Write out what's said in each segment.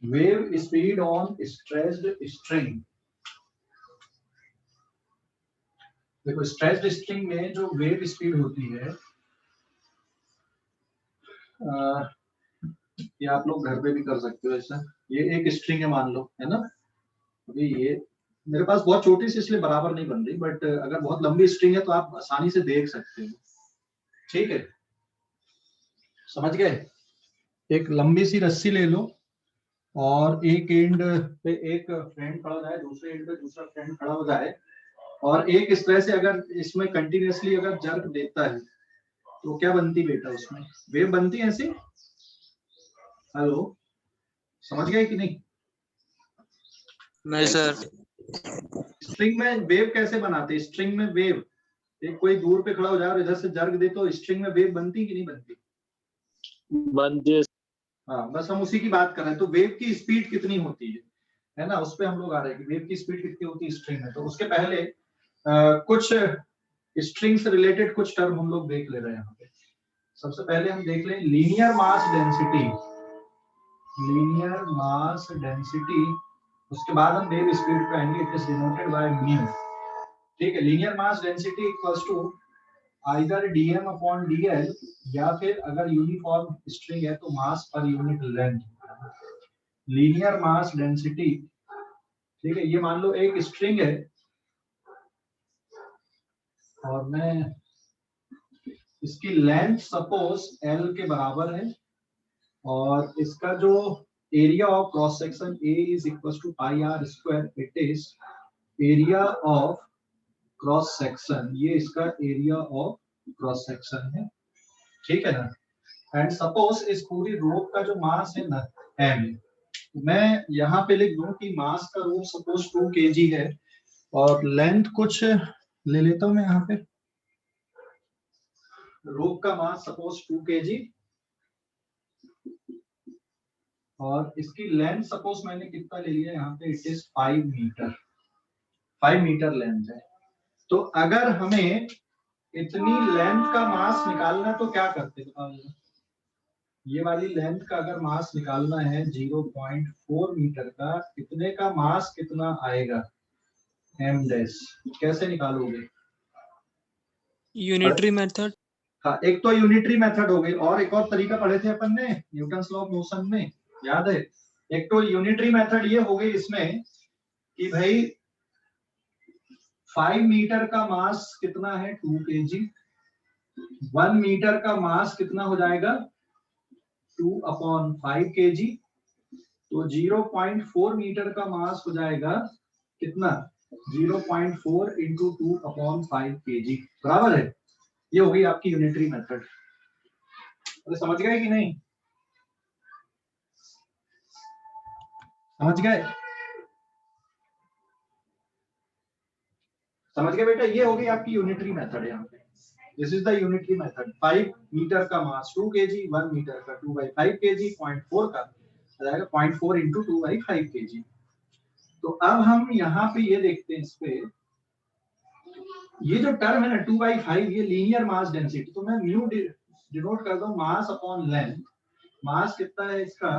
Wave speed on stressed string. देखो stressed string में जो वेव स्पीड होती है, ये आप लोग घर पे भी कर सकते हो ऐसा। ये एक स्ट्रिंग है मान लो, है ना। अभी ये मेरे पास बहुत छोटी सी इसलिए बराबर नहीं बन रही, बट अगर बहुत लंबी स्ट्रिंग है तो आप आसानी से देख सकते हो। ठीक है, समझ गए। एक लंबी सी रस्सी ले लो और एक एंड पे एक फ्रेंड खड़ा हो जाए, दूसरे एंड पे दूसरा फ्रेंड खड़ा हो जाए, और एक इस तरह से अगर इसमें कंटिन्यूअसली अगर जर्क देता है तो क्या बनती बेटा, उसमें वेव बनती है ऐसी। हेलो, समझ गए कि नहीं? नहीं सर। स्ट्रिंग में वेव कैसे बनाते हैं? स्ट्रिंग में वेव, एक कोई दूर पे खड़ा हो जाए और इधर से जर्क दे तो स्ट्रिंग में वेव बनती कि नहीं बनती? बनती है। हाँ, बस हम उसी की बात कर रहे हैं। तो वेव की स्पीड कितनी होती है ना, उस पे हम लोग आ रहे हैं कि वेव की स्पीड कितनी होती है स्ट्रिंग में। तो उसके पहले कुछ स्ट्रिंग से रिलेटेड कुछ टर्म हम लोग देख ले रहे हैं यहाँ पे। सबसे पहले हम देख लें linear mass density. Linear mass density, उसके बाद हम वेव स्पीड पे आएंगे। It is denoted by mu. ठीक है, linear mass density equals to either dm upon dl, या फिर अगर यूनिफॉर्म स्ट्रिंग है तो mass per unit length. Linear mass density, ठीक है, ये मान लो एक स्ट्रिंग है और मैं इसकी लेंथ सपोज l के बराबर है, और इसका जो area of cross section A is equal to pi r square. It is area of cross section, ये इसका एरिया ऑफ क्रॉस सेक्शन है। ठीक है ना। एंड सपोज इस पूरी रोप का जो मास है ना m, मैं यहाँ पे लिख दूं कि मास का रोप सपोज 2 kg है, और लेंथ कुछ ले लेता हूं मैं यहाँ पे। रोप का मास सपोज 2 kg, और इसकी लेंथ सपोज मैंने कितना ले लिया यहाँ पे, it is 5 metre. 5 metre length है। तो अगर हमें इतनी लेंथ का मास निकालना तो क्या करते हैं? ये वाली लेंथ का अगर मास निकालना है 0.4 मीटर का, कितने का मास कितना आएगा m डैश, कैसे निकालोगे? Unitary method. हाँ, एक तो यूनिटरी मेथड हो गई, और एक और तरीका पढ़े थे अपन ने न्यूटन लॉ ऑफ मोशन में, याद है? एक तो यूनिटरी मेथड ये हो गई इसमें कि भाई 5 मीटर का मास कितना है 2 kg, 1 मीटर का मास कितना हो जाएगा 2 अपॉन 5 kg, तो 0.4 मीटर का मास हो जाएगा कितना 0.4 इंटू 2 अपॉन 5 kg, बराबर है। ये हो गई आपकी यूनिटरी मेथड। अरे समझ गए कि नहीं? समझ गए? समझ गए बेटा, ये हो गई आपकी यूनिटरी मेथड। यहाँ पे this is the unitary method. 5 metre का मास 2 kg, 1 मीटर का 2 by 5 kg, 0.4 का आ जाएगा 0.4 इंटू 2 by 5 kg। तो अब हम यहाँ पे ये देखते हैं, इस पे ये जो टर्म है ना 2 by 5, ये लीनियर मास डेंसिटी, तो मैं म्यू डिनोट करता हूँ मास अपॉन लेंथ। मास कितना है इसका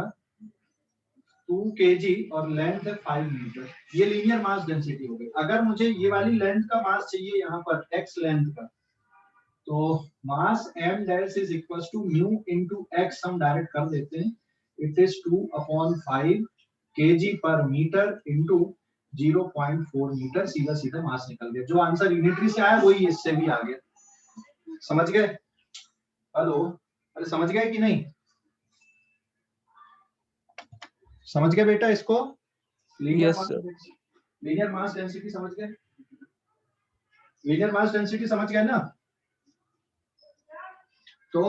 2 kg और लेंथ है 5 मीटर, ये लीनियर मास डेंसिटी हो गई। अगर मुझे ये वाली लेंथ का मास चाहिए यहाँ पर x लेंथ का, तो mass m dash is equal to mu into x, हम डायरेक्ट कर देते हैं। It is 2 upon 5 kg per metre into 0.4 metre, सीधा सीधा मास निकल गया। जो आंसर यूनिटरी से आया वही इससे भी आ गया। समझ गए? हेलो, अरे समझ गए कि नहीं? समझ गए बेटा इसको? लीनियर मास डेंसिटी समझ गए? लीनियर मास डेंसिटी समझ गए ना? तो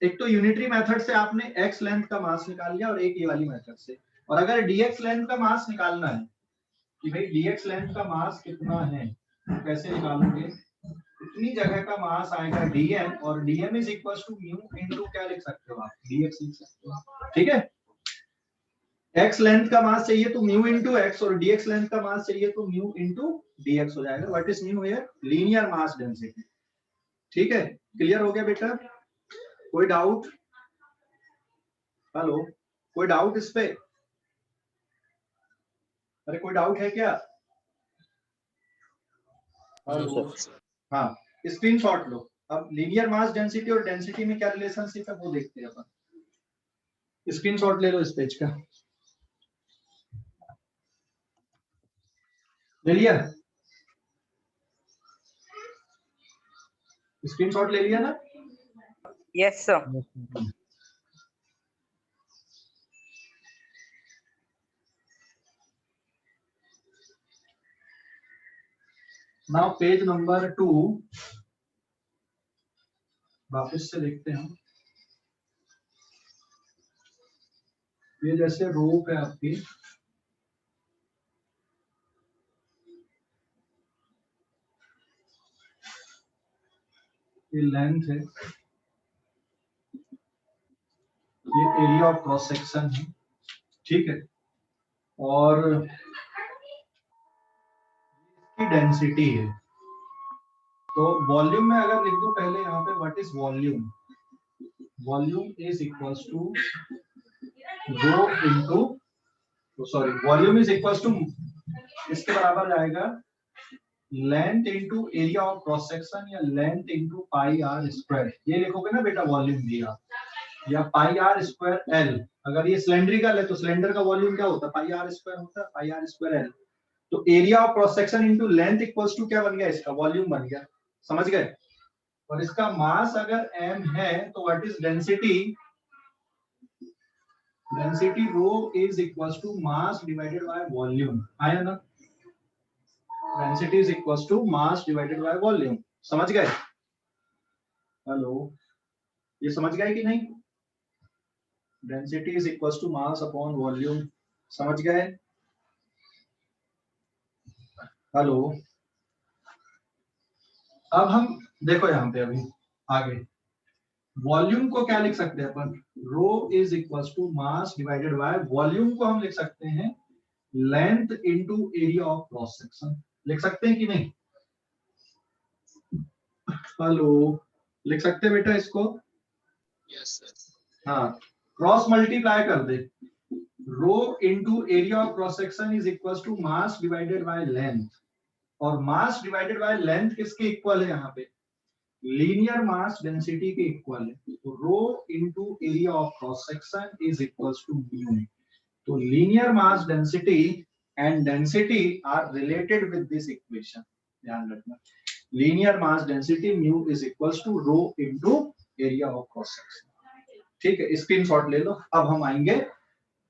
एक तो यूनिटरी मेथड से आपने x लेंथ का मास निकाल लिया, और एक ये वाली मेथड से। और अगर dx लेंथ का मास निकालना है कि भाई dx लेंथ का मास कितना है, तो कैसे निकालोगे? इतनी जगह का मास आएगा dm, और dm is equal to mu into क्या लिख सकते हो आप, dx लिख सकते हो। ठीक है, x लेंथ का मास चाहिए तो म्यू इनटू x, और dx लेंथ का मास चाहिए तो म्यू इनटू dx हो जाएगा। What is mu here? Linear mass density. ठीक है, क्लियर हो गया बेटा? कोई डाउट? हेलो, कोई डाउट इस पे? अरे कोई डाउट है क्या? No, sir. हाँ, स्क्रीनशॉट लो। अब लीनियर मास डेंसिटी और डेंसिटी में क्या रिलेशनशिप है वो देखते हैं अपन। स्क्रीनशॉट ले लो इस पेज का। ले लिया? स्क्रीनशॉट ले लिया ना? Yes, sir. Now page number 2 वापस से देखते हैं। ये जैसे रोप है आपकी, ये लेंथ है, ये एरिया ऑफ क्रॉस सेक्शन है, ठीक है, और इसकी डेंसिटी है। तो वॉल्यूम में अगर लिख दो पहले यहाँ पे what is volume, volume is equals to rho into, sorry volume is equals to, इसके बराबर जाएगा length into area of cross section या length into pi r square. ये लिखोगे ना बेटा वॉल्यूम दिया, या पाई आर स्क्वायर एल। अगर ये सिलेंड्रिकल है तो सिलेंडर का वॉल्यूम क्या होता है, पाई आर स्क्वायर होता है, पाई आर स्क्वायर एल। तो area of cross section into length equals to क्या बन गया, इसका वॉल्यूम बन गया। समझ गए? और इसका मास अगर m है तो what is density, density rho is equals to mass divided by volume. आया ना? Density is equals to mass divided by volume. समझ गए? हेलो, ये समझ गए कि नहीं? Density is equals to mass upon volume. समझ गए? हेलो, अब हम देखो यहाँ पे अभी आगे वॉल्यूम को क्या लिख सकते हैं अपन, rho is equals to mass divided by volume को हम लिख सकते हैं length into area of cross section. लिख सकते हैं कि नहीं? हेलो, लिख सकते हैं बेटा इसको? Yes, sir. हाँ, क्रॉस मल्टीप्लाई कर दे, rho into area of cross section is equals to mass divided by length. और मास डिवाइडेड बाय लेंथ किसके इक्वल है यहाँ पे, लीनियर मास डेंसिटी के इक्वल है। तो rho into area of cross section is equals to mu. तो linear mass density and density are related with this equation. ध्यान रखना, linear mass density mu is equals to rho into area of cross section. ठीक है, screenshot ले लो। अब हम आएंगे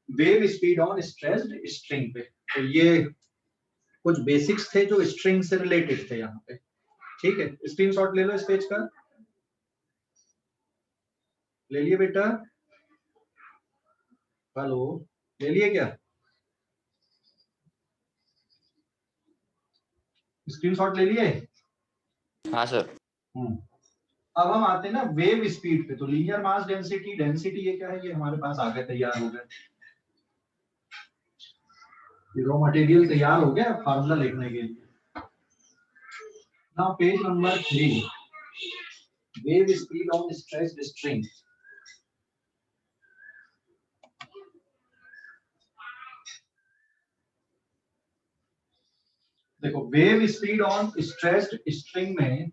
wave speed on stressed string पे। तो ये कुछ बेसिक्स थे जो स्ट्रिंग से रिलेटेड थे यहाँ पे। ठीक है, स्क्रीनशॉट ले लो इस पेज का। ले लिए बेटा? हेलो, ले लिए क्या? स्क्रीनशॉट ले लिए? हाँ सर। अब हम आते हैं ना वेव स्पीड पे। तो लीनियर मास डेंसिटी, डेंसिटी ये क्या है, ये हमारे पास आगे तैयार हो गए, रॉ मटेरियल तैयार हो गया फार्मूला लिखने के लिए। Now page number 3, wave speed on stressed string. देखो wave speed on stressed string में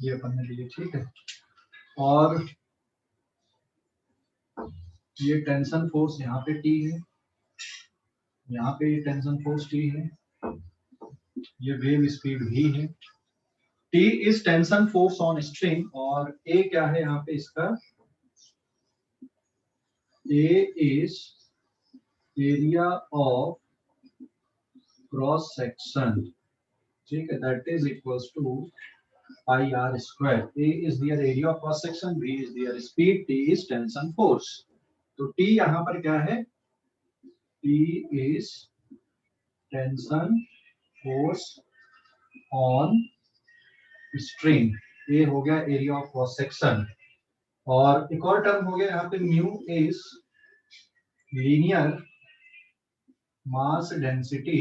ये अपन ने लिए, ठीक है, और ये टेंशन फोर्स यहाँ पे टी है, यहाँ पे ये टेंशन फोर्स टी है, ये वेव स्पीड भी है। T is tension force on string और ए क्या है यहाँ पे इसका, A is area of cross section. ठीक है, that is equals to pi r square. A is there area of cross section, B is there speed, T is tension force. तो T यहाँ पर क्या है, T is tension force on string. ये हो गया एरिया ऑफ क्रॉस सेक्शन, और एक और टर्म हो गया यहाँ पे mu is linear mass density,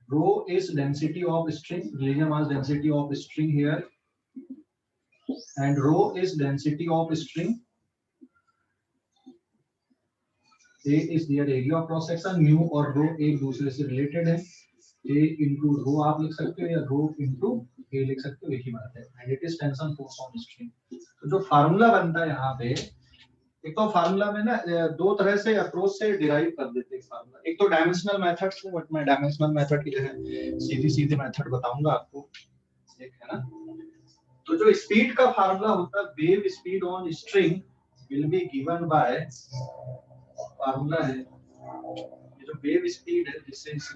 rho is density of string, linear mass density of string here, and rho is density of string. A is their area of cross section, mu और rho एक दूसरे से related है, A into rho आप लिख सकते हो या rho into A लिख सकते हो, एक ही बात है, and it is tension force on string. तो जो फार्मूला बनता है यहाँ पे, एक तो फार्मूला में ना दो तरह से अप्रोच से डिराइव कर देते हैं फार्मूला, एक तो डायमेंशनल मेथड से, बट मैं डायमेंशनल मेथड की जगह सीधी सीधे मेथड बताऊंगा आपको, एक है ना। तो जो स्पीड का फार्मूला होता है, wave speed on string will be given bye, formula है ये जो वेव स्पीड है, this is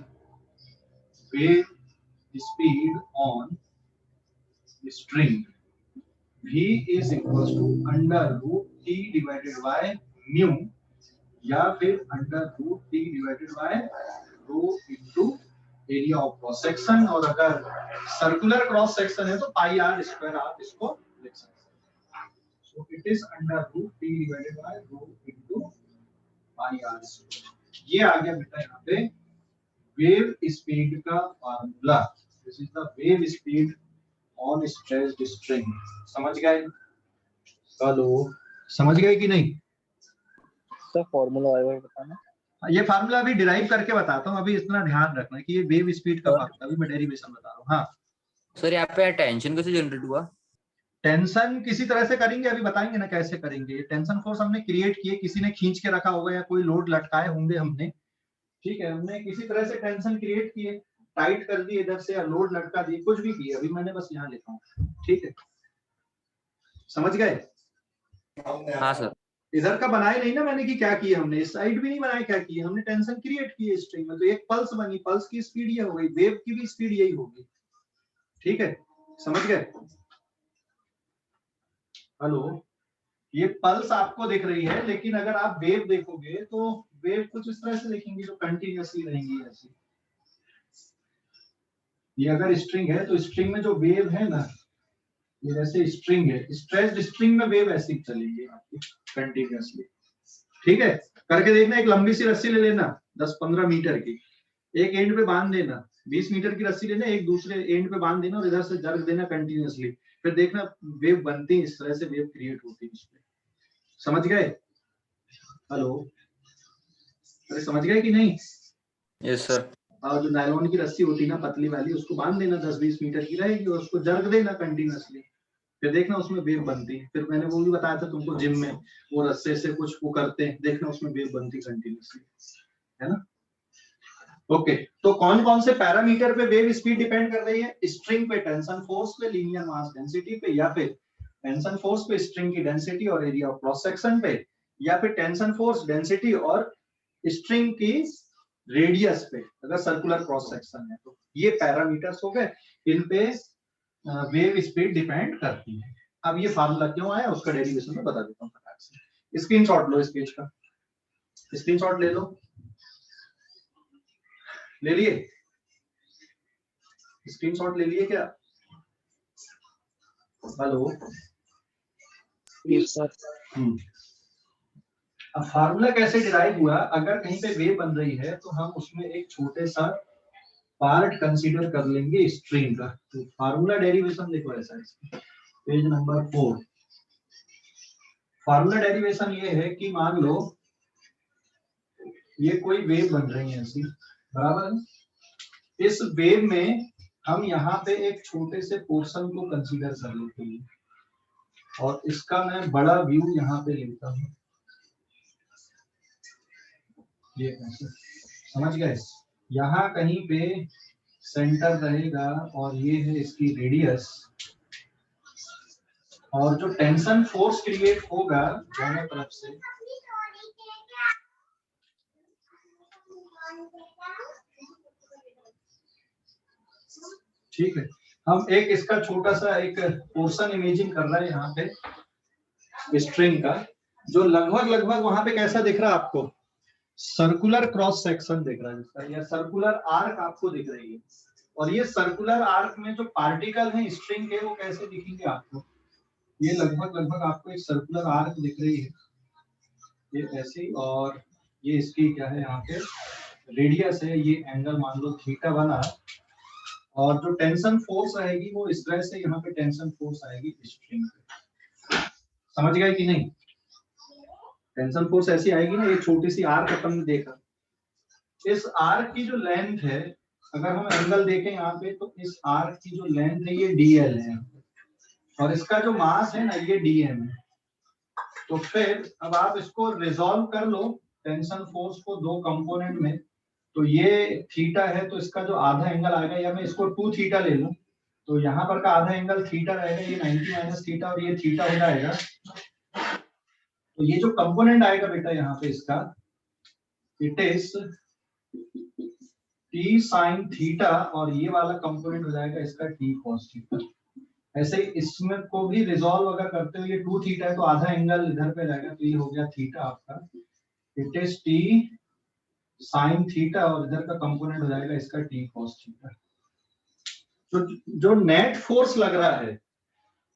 wave speed on string, v is equals to under root t divided by mu, या फिर under root t divided by rho into area of cross section, और अगर circular cross section है तो पाई r square आप इसको लिख सकते हैं। So it is under root t divided by rho into pi r square. ये आ गया बेटा यहाँ पे वेव स्पीड का formula, this is the wave speed on stretched string. समझ गए? हेलो, समझ गए कि नहीं? सर फॉर्मूला आएगा बताना। ये फार्मूला अभी डिराइव करके बताता हूँ, अभी इतना ध्यान रखना कि ये वेव स्पीड का फार्मूला, अभी मैं डेरिवेशन बता रहा हूँ। हाँ सर, यहाँ पे टेंशन कैसे जनरेट हुआ? टेंशन किसी तरह से करेंगे, अभी बताएंगे ना कैसे करेंगे। टेंशन फोर्स हमने क्रिएट किए, किसी ने खींच के रखा होगा या कोई लोड लटकाए होंगे हमने, ठीक है, हमने किसी तरह से टेंशन क्रिएट किए, टाइट कर दिए इधर से या लोड लटका दिए, कुछ भी किए, अभी मैंने बस यहाँ लिखा हूँ, ठीक है, समझ गए? हाँ सर। इधर का बनाए नहीं ना मैंने कि क्या किया हमने, इस साइड भी नहीं बनाया, क्या किया हमने, टेंशन क्रिएट की स्ट्रिंग में, तो एक पल्स बनी, पल्स की स्पीड ये हो गई, वेव की भी स्पीड यही होगी, ठीक है, समझ गए? हेलो, ये पल्स आपको दिख रही है, लेकिन अगर आप वेव देखोगे तो वेव कुछ इस तरह से देखेंगे जो कंटिन्यूअसली रहेंगी ऐसी। ये अगर स्ट्रिंग है तो स्ट्रिंग में जो वेव है ना, ये जैसे स्ट्रिंग है, स्ट्रेच्ड स्ट्रिंग में वेव ऐसी चलेगी आपकी कंटिन्यूअसली, ठीक है। करके देखना, एक लंबी सी रस्सी ले लेना 10-15 मीटर की, एक एंड पे बांध देना, 20 मीटर की रस्सी लेना, एक दूसरे एंड पे बांध देना और इधर से जर्क देना कंटिन्यूअसली, फिर देखना वेव बनती है, इस तरह से वेव क्रिएट होती है इसमें। समझ गए? हेलो, अरे समझ गए कि नहीं? Yes sir. और जो नायलॉन की रस्सी होती है ना पतली वाली, उसको बांध देना, 10-20 मीटर की रहेगी, और उसको जर्क देना कंटिन्यूअसली, फिर देखना उसमें वेव बनती है। फिर मैंने वो भी बताया था तुमको, जिम में वो रस्से से कुछ वो करते हैं, देखना उसमें वेव बनती कंटिन्यूअसली, है ना। ओके, तो कौन कौन से पैरामीटर पे वेव स्पीड डिपेंड कर रही है? स्ट्रिंग पे टेंशन फोर्स पे, लीनियर मास डेंसिटी पे, या फिर टेंशन फोर्स पे स्ट्रिंग की डेंसिटी और एरिया ऑफ क्रॉस सेक्शन पे, या फिर टेंशन फोर्स डेंसिटी और स्ट्रिंग की रेडियस पे, अगर सर्कुलर क्रॉस सेक्शन है तो। ये पैरामीटर्स हो गए, इन पे वेव स्पीड डिपेंड करती है। अब ये फार्मूला क्यों आया उसका डेरिवेशन में बता देता हूँ फटाक से। स्क्रीनशॉट लो इस पेज का, स्क्रीनशॉट ले लो, ले लिए? स्क्रीनशॉट ले लिए क्या? Hello, yes sir. अब फार्मूला कैसे डिराइव हुआ? अगर कहीं पे वेव बन रही है तो हम उसमें एक छोटे सा पार्ट कंसीडर कर लेंगे स्ट्रिंग का। तो फार्मूला डेरिवेशन देखो ऐसा है, पेज नंबर 4। फार्मूला डेरिवेशन ये है कि मान लो ये कोई वेव बन रही है ऐसी, बराबर है। इस वेव में हम यहाँ पे एक छोटे से पोर्शन को कंसीडर कर लेते हैं, और इसका मैं बड़ा व्यू यहाँ पे लेता हूँ, ये ऐसे, समझ गए? यहाँ कहीं पे सेंटर रहेगा और ये है इसकी रेडियस, और जो टेंशन फोर्स क्रिएट होगा दोनों तरफ से, ठीक है, हम एक इसका छोटा सा एक पोर्शन इमेजिन कर रहे हैं यहाँ पे स्ट्रिंग का, जो लगभग वहां पे कैसा दिख रहा है आपको? सर्कुलर क्रॉस सेक्शन दिख रहा है जिसका, या सर्कुलर आर्क आपको दिख रही है, और ये सर्कुलर आर्क में जो पार्टिकल हैं स्ट्रिंग के वो कैसे दिखेंगे आपको, ये लगभग आपको एक सर्कुलर आर्क दिख रही है, ये ऐसी, और ये इसकी क्या है यहाँ पे रेडियस है, ये एंगल मान लो थीटा बना, और जो टेंशन फोर्स आएगी वो इस तरह से यहाँ पे टेंशन फोर्स आएगी स्ट्रिंग पे। समझ गए कि नहीं? टेंशन फोर्स ऐसी आएगी ना, ये छोटी सी आर्क अपन ने देखा, इस आर्क की जो लेंथ है, अगर हम एंगल देखें यहाँ पे तो इस आर्क की जो लेंथ है ये dl है, और इसका जो मास है ना ये dm है। तो फिर अब आप इसको रिजॉल्व कर लो टेंशन फोर्स को दो कंपोनेंट में, तो ये थीटा है तो इसका जो आधा एंगल आएगा, या मैं इसको 2 थीटा ले लूं तो यहाँ पर का आधा एंगल थीटा रहेगा, ये 90 माइनस थीटा और ये थीटा हो जाएगा। तो ये जो कंपोनेंट आएगा बेटा यहाँ पे इसका, it is t sin theta, और ये वाला कंपोनेंट हो जाएगा इसका t cos थीटा। ऐसे इसमें को भी रिजॉल्व अगर करते हो, ये 2 थीटा है तो आधा एंगल इधर पे रहेगा, तो ये हो गया थीटा आपका, it is t sin theta, और इधर का कंपोनेंट हो जाएगा इसका t cos थीटा। तो जो नेट फोर्स लग रहा है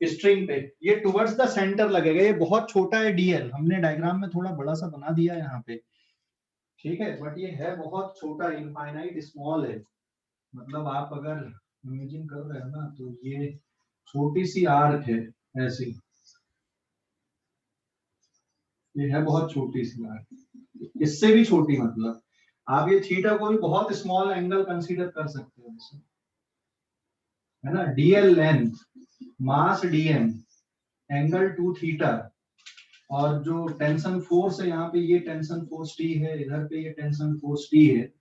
स्ट्रिंग पे, ये टुवर्ड्स द सेंटर लगेगा, ये बहुत छोटा है dl, हमने डायग्राम में थोड़ा बड़ा सा बना दिया यहाँ पे, ठीक है, बट ये है बहुत छोटा, इनफाइनाइट स्मॉल है, मतलब आप अगर इमेजिन कर रहे हो ना तो ये छोटी सी आर्क है ऐसी, ये है बहुत छोटी सी आर्क, इससे भी छोटी, मतलब आप ये थीटा को भी बहुत स्मॉल एंगल कंसीडर कर सकते हो इसमें, है ना। डीएल लेंथ, मास डीएम, एंगल 2 थीटा, और जो टेंशन फोर्स है यहाँ पे ये टेंशन फोर्स टी है, इधर पे ये टेंशन फोर्स टी है,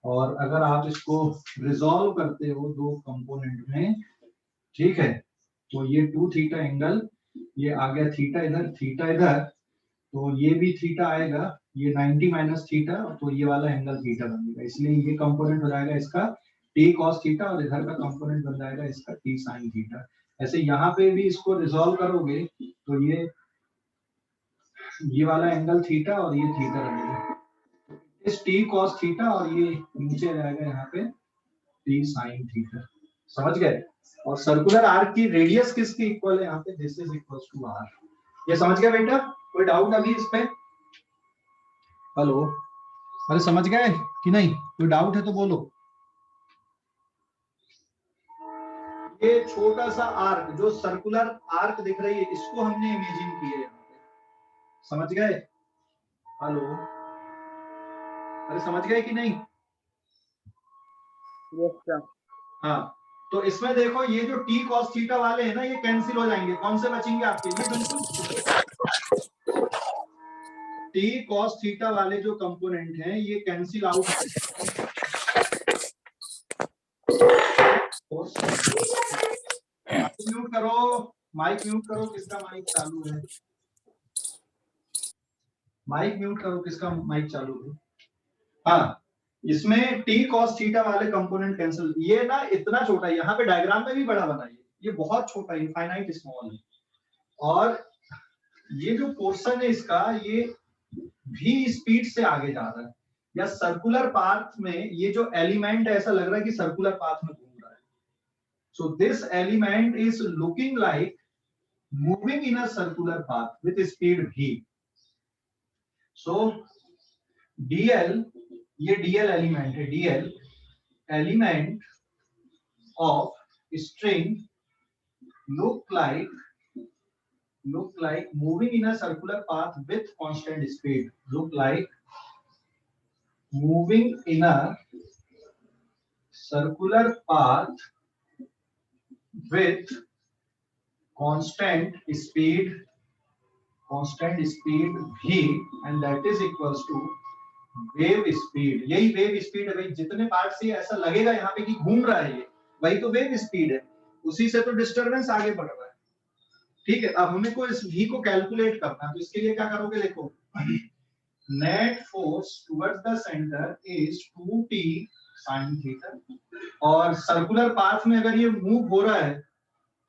और अगर आप इसको रिजॉल्व करते हो दो कंपोनेंट में, ठीक है, तो ये 2 थीटा एंगल, ये आ गया थीटा इधर, थीटा इधर, तो ये भी थीटा आएगा, ये 90 माइनस थीटा, तो ये वाला एंगल थीटा बनेगा, इसलिए ये कंपोनेंट हो जाएगा इसका t cos थीटा, और इधर का कंपोनेंट बन जाएगा इसका t sin थीटा। ऐसे यहाँ पे भी इसको रिजॉल्व करोगे तो ये वाला एंगल थीटा और ये थीटा रहेगा, इस t cos थीटा, और ये नीचे रहेगा यहाँ पे t sin थीटा। समझ गए? और सर्कुलर आर्क की रेडियस किसकी इक्वल है यहाँ पे, this is equal to r। ये समझ गए बेटा? कोई डाउट अभी इस पे? हेलो, अरे समझ गए कि नहीं? कोई डाउट है तो बोलो। ये छोटा सा आर्क, जो सर्कुलर आर्क दिख रही है, इसको हमने इमेजिन किया है, समझ गए? हेलो, अरे समझ गए कि नहीं? Yes, sir. हाँ, तो इसमें देखो ये जो t cos थीटा वाले हैं ना, ये कैंसिल हो जाएंगे, कौन से बचेंगे आपके? ये बिल्कुल t cos थीटा वाले जो कंपोनेंट हैं ये कैंसिल आउट। म्यूट करो, माइक म्यूट करो, किसका माइक चालू है? माइक म्यूट करो, किसका माइक चालू है? हाँ, इसमें t cos थीटा वाले कंपोनेंट कैंसिल, ये ना इतना छोटा है, यहाँ पे डायग्राम में भी बड़ा बनाइए, ये बहुत छोटा है, इनफाइनाइट स्मॉल है, और ये जो पोर्शन है इसका, ये भी स्पीड से आगे जा रहा है, या सर्कुलर पाथ में ये जो एलिमेंट है ऐसा लग रहा है कि सर्कुलर पाथ में घूम रहा है। So this element is looking like moving in a circular path with speed v। So dl, ये dl एलिमेंट है, dl element of string look like moving in a circular path with constant speed, look like moving in a circular path with constant speed v, and that is equals to wave speed। यही wave speed है भाई, जितने part से ऐसा लगेगा यहाँ पे कि घूम रहा है, ये वही तो वेव स्पीड है, उसी से तो डिस्टरबेंस आगे बढ़ रहा है। ठीक है, अब हमें को इस v को कैलकुलेट करना है, तो इसके लिए क्या करोगे, देखो net force towards the centre is 2t sin theta, और सर्कुलर पाथ में अगर ये मूव हो रहा है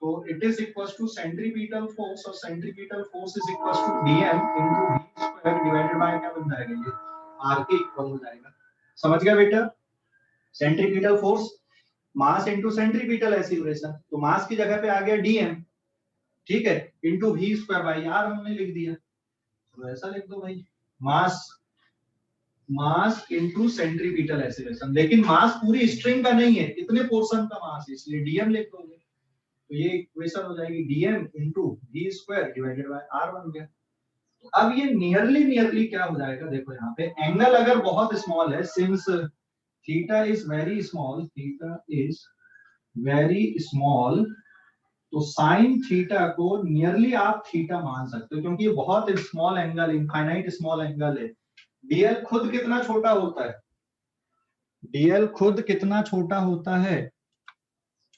तो it is equals to centripetal force, और centripetal force is equals to dm into v square divided by क्या बन जाएगा, ये r के इक्वल हो जाएगा। समझ गया बेटा? Centripetal force mass into centripetal acceleration, तो मास की जगह पे आ गया dm, ठीक है, into v square by r हमने लिख दिया, तो ऐसा लिख दो भाई, मास इंटू सेंट्रीपिटल एक्सीलरेशन। लेकिन मास पूरी स्ट्रिंग का नहीं है, इतने पोर्शन का मास है, इसलिए dm लिख दोगे, तो ये इक्वेशन हो जाएगी dm into v square divided by r बन गया। अब ये नियरली क्या हो जाएगा, देखो यहाँ पे एंगल अगर बहुत स्मॉल है, since theta is very small, तो साइन थीटा को नियरली आप थीटा मान सकते हो, क्योंकि ये बहुत small angle, infinite small angle है। डीएल खुद कितना छोटा होता है, डीएल खुद कितना छोटा होता है,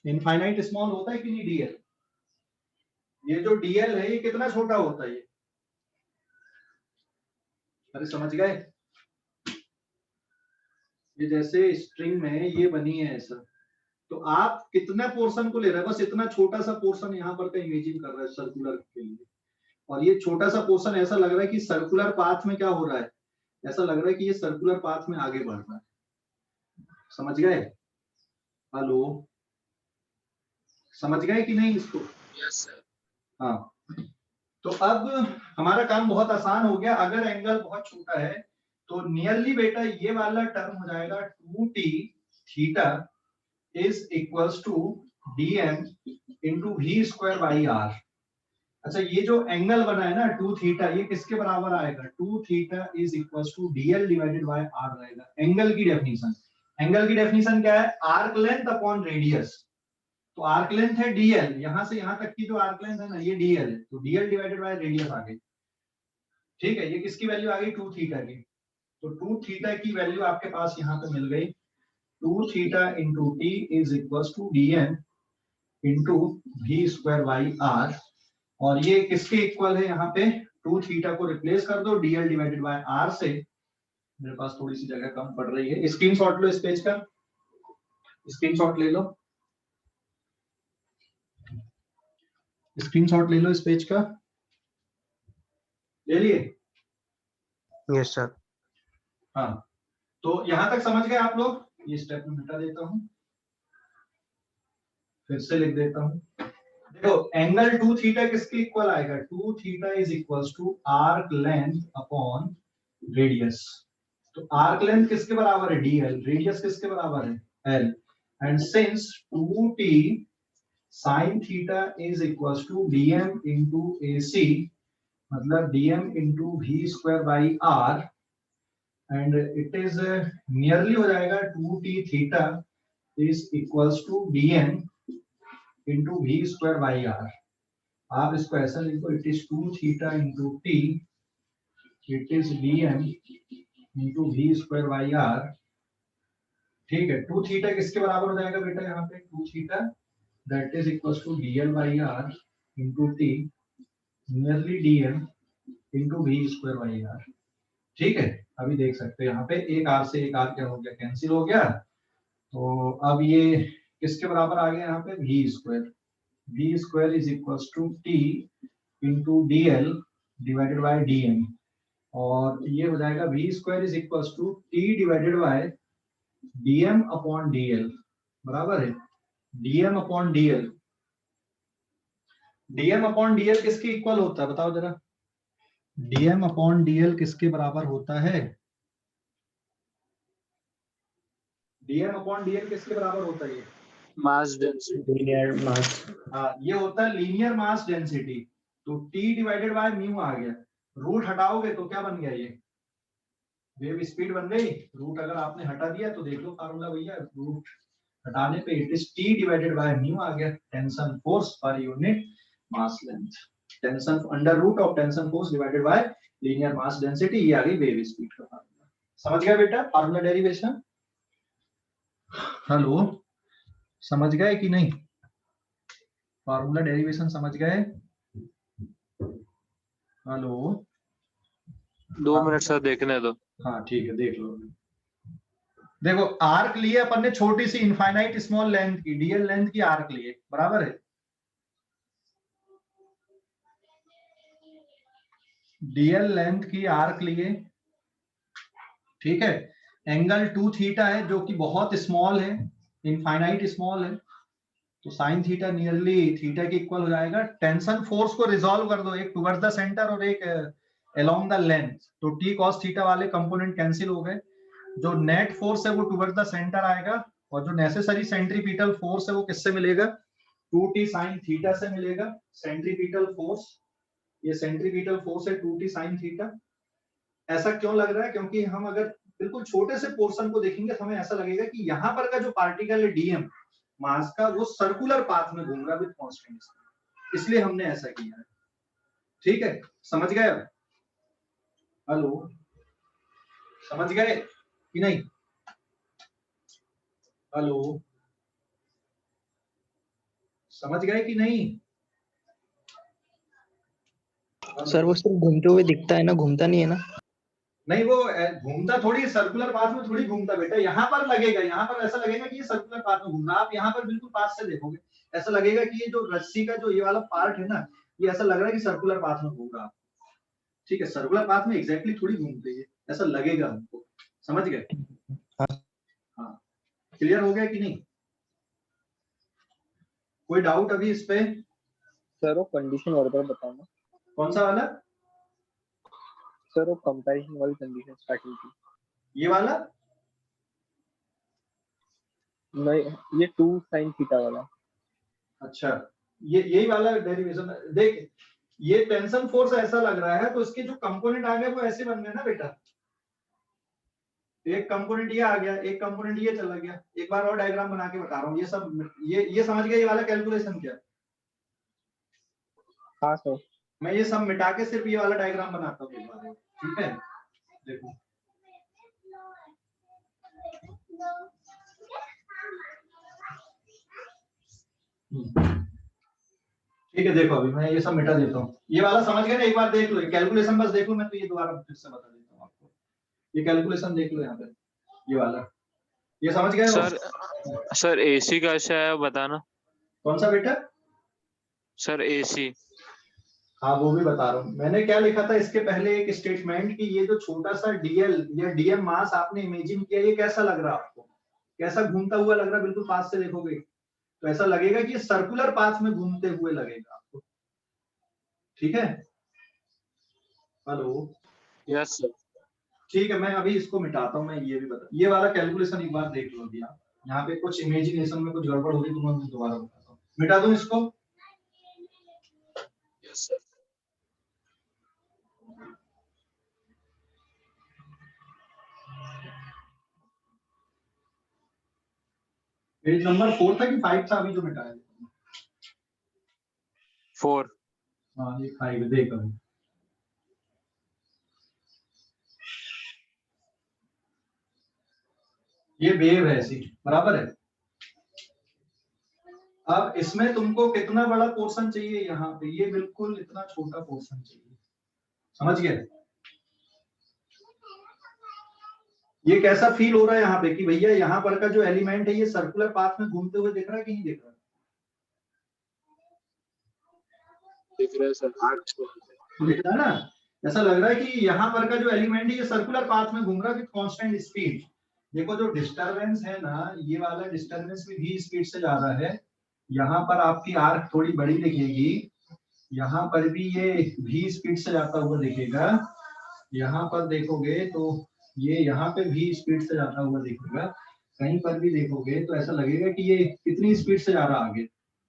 इनफाइनाइट स्मॉल होता है कि नहीं डीएल, ये जो डीएल है ये कितना छोटा होता है, ये अरे समझ गए, ये जैसे स्ट्रिंग में ये बनी है ऐसा, तो आप कितना पोर्शन को ले रहे हैं, बस इतना छोटा सा पोर्शन यहाँ पर का इमेजिन कर रहे हैं सर्कुलर के लिए, और ये छोटा सा पोर्शन ऐसा लग रहा है कि सर्कुलर पाथ में क्या हो रहा है, ऐसा लग रहा है कि ये सर्कुलर पाथ में आगे बढ़ रहा है, समझ गए, हेलो समझ गए कि नहीं इसको? Yes sir. हाँ, तो अब हमारा काम बहुत आसान हो गया। अगर एंगल बहुत छोटा है तो नियरली बेटा ये वाला टर्म हो जाएगा 2t theta is equals to dm into v square by r। अच्छा, ये जो एंगल बना है ना 2 थीटा, ये किसके बराबर आएगा, 2 theta is equals to dl divided by r रहेगा। एंगल की डेफिनेशन क्या है, आर्क लेंथ अपॉन रेडियस, तो आर्क लेंथ है dl, यहां से यहां तक की जो आर्क लेंथ है ना ये dl है, तो dl डिवाइडेड बाय रेडियस आ गई, ठीक है, ये किसकी वैल्यू आ गई, 2 थीटा की, तो 2 थीटा की वैल्यू आपके पास यहाँ पे मिल गई, 2 theta into t is equals to dm into v square by r, और ये किसके इक्वल है, यहाँ पे 2 थीटा को रिप्लेस कर दो dl डिवाइडेड बाय r से, मेरे पास थोड़ी सी जगह कम पड़ रही है, स्क्रीनशॉट लो इस पेज का, स्क्रीनशॉट ले लो, स्क्रीनशॉट ले लो इस पेज का, ले लिए? Yes sir. हाँ, तो यहां तक समझ गए आप लोग, ये स्टेप में मिटा देता हूं, फिर से लिख देता हूं, देखो एंगल 2 थीटा किसके इक्वल आएगा, 2 theta is equals to arc length upon radius, तो आर्क लेंथ किसके बराबर है dl, रेडियस किसके बराबर है l, and since 2t sin theta is equals to dm into ac, मतलब dm into v square by r, and it is nearly हो जाएगा 2t theta is equals to dm into v square by r, आप इसको ऐसा लिखो, it is 2 theta into t, it is dm into v square by r, ठीक है, 2 theta किसके बराबर हो जाएगा बेटा, यहाँ पे 2 theta that is equals to dl by r into t nearly dm into v square by r, ठीक है। अभी देख सकते हैं यहाँ पे एक r से एक r क्या हो गया, कैंसिल हो गया, तो अब ये किसके बराबर आ गया, यहाँ पे v square is equals to t into dl divided by dm, और ये हो जाएगा v square is equals to t divided by dm upon dl, बराबर है dm upon dl, dm upon dl किसके इक्वल होता है बताओ जरा, dm अपॉन dl किसके बराबर होता है, dm अपॉन dl किसके बराबर होता है, ये मास डेंसिटी, लीनियर मास। हाँ, ये होता है लीनियर मास डेंसिटी, तो t डिवाइडेड बाय म्यू आ गया, रूट हटाओगे तो क्या बन गया, ये वेव स्पीड बन गई, रूट अगर आपने हटा दिया तो देख लो फार्मूला भैया, रूट हटाने पे it is t divided by mu आ गया, tension force per unit mass length, tension under root of tension force divided by linear mass density, ये आ गई वेव स्पीड का फार्मूला, समझ गया बेटा फार्मूला डेरिवेशन, हेलो समझ गए कि नहीं, फार्मूला डेरिवेशन समझ गए, हेलो 2 मिनट सर देखने दो। हाँ ठीक है, देख लो, देखो आर्क लिए अपन ने छोटी सी इनफाइनाइट स्मॉल लेंथ की, डीएल लेंथ की आर्क लिए, बराबर है, डीएल लेंथ की आर्क लिए, ठीक है, एंगल 2 थीटा है जो कि बहुत स्मॉल है, इनफाइनाइट स्मॉल है, तो साइन थीटा नियरली थीटा के इक्वल हो जाएगा। टेंशन फोर्स को रिजॉल्व कर दो, एक टुवर्ड्स द सेंटर और एक अलोंग द लेंथ, तो टी कॉस थीटा वाले कंपोनेंट कैंसिल हो गए, जो नेट फोर्स है वो टुवर्ड्स द सेंटर आएगा, और जो नेसेसरी सेंट्रीपिटल फोर्स है वो किससे मिलेगा, 2t sin थीटा से मिलेगा। सेंट्रीपिटल फोर्स, ये सेंट्रीपिटल फोर्स है 2t sin थीटा। ऐसा क्यों लग रहा है, क्योंकि हम अगर बिल्कुल छोटे से पोर्शन को देखेंगे तो हमें ऐसा लगेगा कि यहाँ पर का जो पार्टिकल है डीएम मास का, वो सर्कुलर पाथ में घूम रहा है विद कांस्टेंट स्पीड, इसलिए हमने ऐसा किया है। ठीक है, समझ गए? हेलो, समझ गए कि नहीं? हेलो, समझ गए कि नहीं? सर वो सिर्फ घूमते हुए दिखता है ना, घूमता नहीं है ना? नहीं, वो घूमता थोड़ी, सर्कुलर पाथ में थोड़ी घूमता बेटा। यहाँ पर लगेगा, यहाँ पर ऐसा लगेगा कि ये सर्कुलर पाथ में घूम रहा है। आप यहाँ पर बिल्कुल पास से देखोगे, ऐसा लगेगा कि ये जो रस्सी का जो ये वाला पार्ट है ना, ये ऐसा लग रहा है कि सर्कुलर पाथ में घूम रहा है। ठीक है, सर्कुलर पाथ में एग्जैक्टली थोड़ी घूमते है, ऐसा लगेगा हमको। समझ गए? हाँ, क्लियर हो गया कि नहीं? कोई डाउट अभी इस पे? सर वो कंडीशन और बार बताना। कौन सा वाला? सर वो कंपैरिजन वाली कंडीशन स्टार्टिंग की, ये वाला? नहीं, ये 2 sin थीटा वाला। अच्छा, ये यही वाला डेरिवेशन देख, ये टेंशन फोर्स ऐसा लग रहा है, तो इसके जो कंपोनेंट आ गए वो ऐसे बन गए ना बेटा। एक कंपोनेंट ये आ गया, एक कंपोनेंट ये चला गया। एक बार और डायग्राम बना के बता रहा हूँ, ये सब ये समझ गए ये वाला कैलकुलेशन क्या? हाँ सर। मैं ये सब मिटा के सिर्फ ये वाला डायग्राम बनाता हूँ एक बार, ठीक है? देखो, ठीक है, देखो अभी मैं ये सब मिटा देता हूँ। ये वाला समझ गए ना? एक बार देख लो, कैलकुलेशन बस देख लो, मैं तो ये दोबारा फिर से बता देता हूँ आपको। ये कैलकुलेशन देख लो यहाँ पे, ये वाला, ये समझ गए? सर एसी का क्या है बताना। कौन सा बेटा? Sir AC. हाँ, वो भी बता रहा हूँ। मैंने क्या लिखा था इसके पहले, एक स्टेटमेंट कि ये जो छोटा सा डीएल या डीएम मास आपने इमेजिन किया, ये कैसा लग रहा है आपको? कैसा घूमता हुआ लग रहा है? बिल्कुल पास से देखोगे तो ऐसा लगेगा कि ये सर्कुलर पाथ में घूमते हुए लगेगा आपको। ठीक है? Hello, yes sir. ठीक है, मैं अभी इसको मिटाता हूँ। मैं ये भी बता, ये वाला कैलकुलेशन एक बार देख लो अभी आप। यहाँ पे कुछ इमेजिनेशन में कुछ गड़बड़ होगी तो मैं दोबारा बताता हूँ। मिटा दूं इसको? Yes sir. पेज नंबर 4 था कि 5 था अभी जो मिटाया? 4। हाँ, ये 5 देख अभी। ये वेव है ऐसी, बराबर है। अब इसमें तुमको कितना बड़ा पोर्शन चाहिए? यहाँ पे ये बिल्कुल इतना छोटा पोर्शन चाहिए। समझ गए? ये कैसा फील हो रहा है यहाँ पे कि भैया यहाँ पर का जो एलिमेंट है ये सर्कुलर पाथ में घूमते हुए दिख रहा है कि नहीं दिख रहा? दिख रहा है सर। दिख रहा है ना? ऐसा लग रहा है कि यहाँ पर का जो एलिमेंट है ये सर्कुलर पाथ में घूम रहा है विद कांस्टेंट स्पीड। देखो जो डिस्टरबेंस है ना, ये वाला डिस्टरबेंस भी v स्पीड से जा रहा है। यहाँ पर आपकी आर्क थोड़ी बड़ी दिखेगी, यहाँ पर भी ये v स्पीड से जाता हुआ दिखेगा। यहाँ पर देखोगे तो ये यहाँ पे v स्पीड से जाता हुआ दिखेगा। कहीं पर भी देखोगे तो ऐसा लगेगा कि ये कितनी स्पीड से जा रहा है आगे,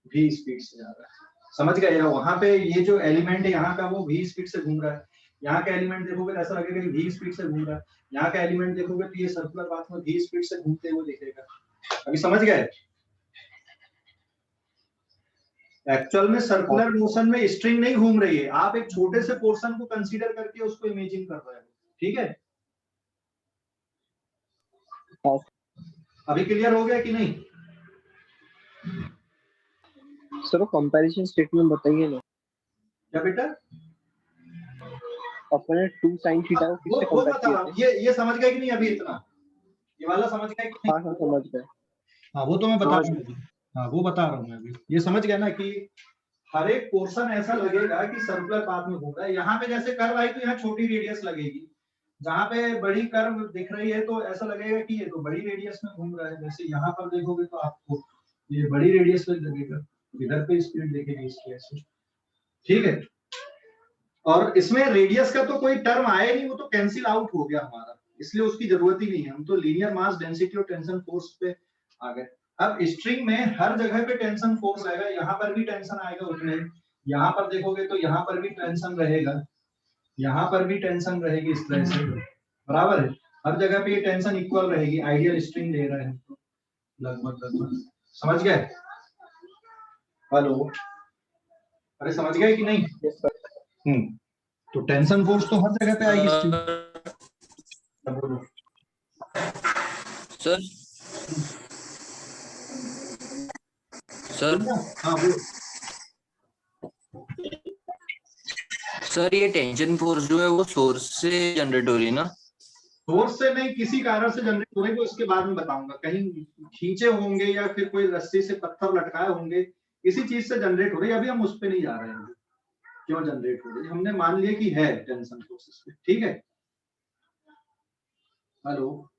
v स्पीड से जा रहा है। समझ गए? वहां पे ये जो एलिमेंट है यहाँ का वो v स्पीड से घूम रहा है। यहाँ का एलिमेंट देखोगे तो ऐसा लगेगा कि v स्पीड से घूम रहा है। यहाँ का एलिमेंट देखोगे तो ये सर्कुलर पाथ में v स्पीड से घूमते हुए दिखेगा। अभी समझ गए? एक्चुअल में सर्कुलर मोशन में स्ट्रिंग नहीं घूम रही है, आप एक छोटे से पोर्शन को कंसीडर करके उसको इमेजिन कर रहे हो। ठीक है? अभी क्लियर हो गया कि नहीं? सर वो कंपैरिजन स्टेटमेंट बताइए ना। क्या बेटा? अपने 2 sin थीटा को किससे वो कंपेयर बता रहा हूं। ये समझ गए कि नहीं अभी इतना? ये वाला समझ गए कि नहीं? हाँ समझ गए। हाँ, वो तो मैं बता रहा हूँ। हाँ, वो बता रहा हूँ मैं अभी। ये समझ गया ना कि हर एक पोर्शन ऐसा लगेगा कि सर्कुलर पाथ में घूम रहा है। यहाँ पे जैसे कर्व आई तो यहाँ छोटी रेडियस लगेगी, जहाँ पे बड़ी कर्व दिख रही है तो ऐसा लगेगा कि ये तो बड़ी रेडियस में घूम रहा है, जैसे यहाँ पर देखोगे तो आपको ये बड़ी रेडियस में लगेगा, इधर पे स्पीड देखेगी इसकी ऐसे, ठीक है। और इसमें रेडियस का तो कोई टर्म आया नहीं, वो तो कैंसिल आउट हो गया हमारा, इसलिए उसकी जरूरत ही नहीं है, हम तो लीनियर मास डेंसिटी और टेंशन फोर्स पे आ गए। अब स्ट्रिंग में हर जगह पे टेंशन फोर्स आएगा, यहाँ पर भी टेंशन आएगा उतने, यहाँ पर देखोगे तो यहाँ पर भी टेंशन रहेगा, यहाँ पर भी टेंशन रहेगी इस तरह से, बराबर है। हर जगह पे ये टेंशन इक्वल रहेगी, आइडियल स्ट्रिंग ले रहे हैं तो लगभग समझ गए? हेलो, अरे समझ गए कि नहीं? तो टेंशन फोर्स तो हर जगह पे आएगी स्ट्रिंग। सर सर हाँ बोलो। सर ये टेंशन फोर्स जो है वो सोर्स से जनरेट हो रही है ना? सोर्स से नहीं, किसी कारण से जनरेट हो रही है, वो इसके बाद में बताऊंगा। कहीं खींचे होंगे या फिर कोई रस्सी से पत्थर लटकाए होंगे, किसी चीज से जनरेट हो रही है, अभी हम उस पर नहीं जा रहे हैं क्यों जनरेट हो रही है, हमने मान लिया कि है टेंशन फोर्स इसमें, ठीक है। हेलो,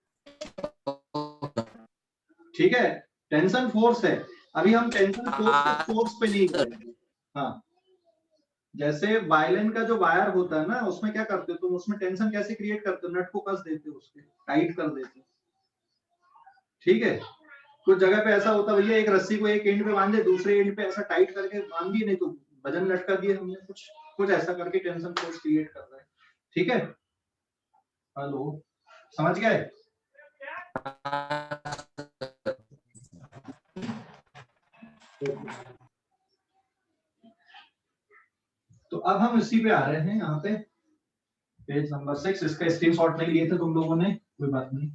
ठीक है, टेंशन फोर्स है, अभी हम टेंशन फोर्स पे नहीं करेंगे। हाँ, जैसे वायलिन का जो वायर होता है ना, उसमें क्या करते हो तुम, उसमें टेंशन कैसे क्रिएट करते हो, नट को कस देते हो, उसके टाइट कर देते हो, ठीक है। कुछ जगह पे ऐसा होता है, भैया एक रस्सी को एक एंड पे बांधे, दूसरे एंड पे ऐसा टाइट करके बांध दिए, नहीं तो वजन लटका दिए हमने, कुछ कुछ ऐसा करके टेंशन फोर्स क्रिएट कर रहा है, ठीक है। हेलो, समझ गए? तो अब हम इसी पे आ रहे हैं, यहाँ पे पेज नंबर 6, इसका स्क्रीनशॉट नहीं लिए थे तुम लोगों ने, कोई बात नहीं।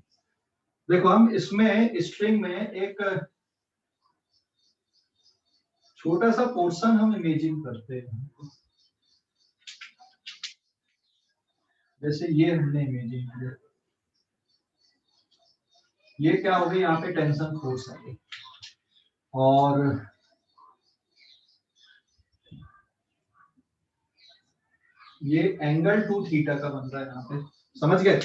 देखो हम इसमें स्ट्रिंग में एक छोटा सा पोर्शन हम इमेजिन करते हैं, जैसे ये हमने इमेजिन किया, ये क्या हो गई, यहाँ पे टेंशन फोर्स आ गई, और ये एंगल 2 थीटा का बन रहा है यहाँ पे, समझ गए?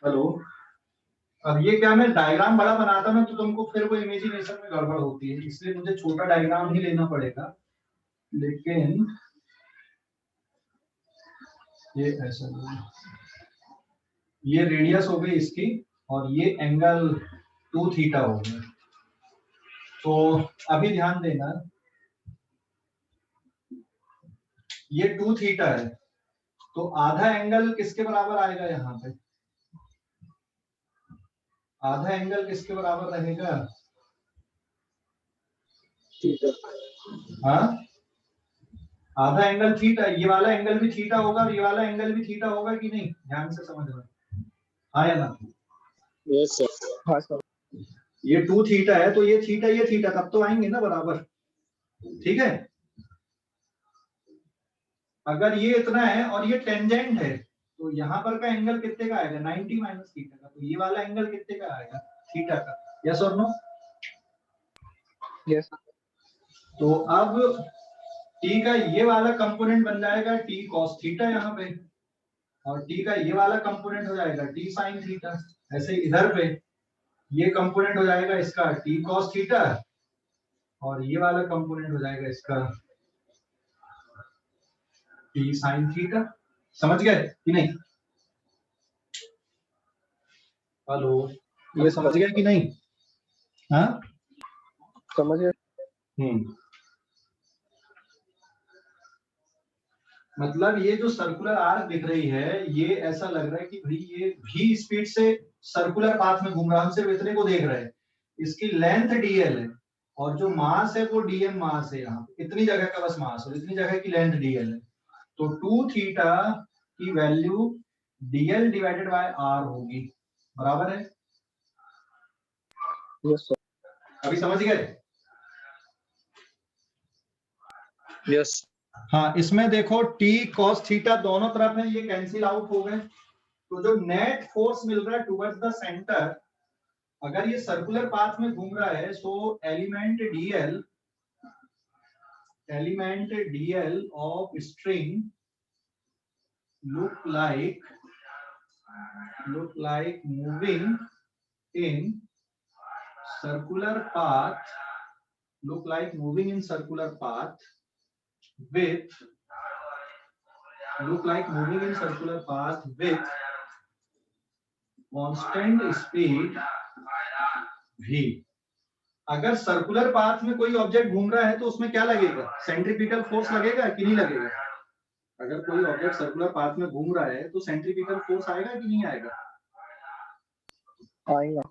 हेलो, अब ये क्या, मैं डायग्राम बड़ा बनाता ना तो तुमको फिर वो इमेजिनेशन में गड़बड़ होती है, इसलिए मुझे छोटा डायग्राम ही लेना पड़ेगा। लेकिन ये ऐसा नहीं, ये रेडियस हो गई इसकी, और ये एंगल 2 थीटा हो गया। तो अभी ध्यान देना, ये 2 थीटा है, तो आधा एंगल किसके बराबर आएगा यहाँ पे, आधा एंगल किसके बराबर रहेगा? हाँ, आधा एंगल थीटा, ये वाला एंगल भी थीटा होगा और ये वाला एंगल भी थीटा होगा कि नहीं, ध्यान से समझना, हाँ या ना? Yes sir. हाँ सर। ये 2 थीटा है, तो ये थीटा तब तो आएंगे ना बराबर, ठीक है। अगर ये इतना है और ये टेंजेंट है, तो यहाँ पर का एंगल कितने का आएगा, 90 माइनस थीटा का, तो ये वाला एंगल कितने का आएगा, थीटा का, यस और नो? यस। तो अब टी का ये वाला कंपोनेंट बन जाएगा टी कॉस थीटा यहाँ पे, और टी का ये वाला कंपोनेंट हो जाएगा टी साइन थीटा, ऐसे इधर पे ये कंपोनेंट हो जाएगा इसका टी कॉस थीटा, और ये वाला कंपोनेंट हो जाएगा इसका टी साइन थीटा। समझ गए कि नहीं? हेलो, ये समझ गए कि नहीं? हाँ, समझ गए। मतलब ये जो सर्कुलर आर्क दिख रही है, ये ऐसा लग रहा है कि भाई ये भी स्पीड से सर्कुलर पाथ में घूम रहा है, हम सिर्फ इतने को देख रहे हैं, इसकी लेंथ dl है और जो मास है वो dm मास है, यहाँ इतनी जगह का बस मास और इतनी जगह की लेंथ dl है, तो 2 थीटा की value dl divided by r होगी, बराबर है? Yes sir. अभी समझ गए? यस। हाँ, इसमें देखो t cos थीटा दोनों तरफ है, ये कैंसिल आउट हो गए, तो जो नेट फोर्स मिल रहा है टुवर्ड्स द सेंटर, अगर ये सर्कुलर पाथ में घूम रहा है, सो element dl of string look like look like moving in circular path, look like moving in circular path with, look like moving in circular path with constant speed v। अगर circular path में कोई object घूम रहा है तो उसमें क्या लगेगा, सेंट्रीपिटल फोर्स लगेगा कि नहीं लगेगा? अगर कोई ऑब्जेक्ट सर्कुलर पाथ में घूम रहा है तो सेंट्रीपिटल फोर्स आएगा कि नहीं आएगा? आएगा।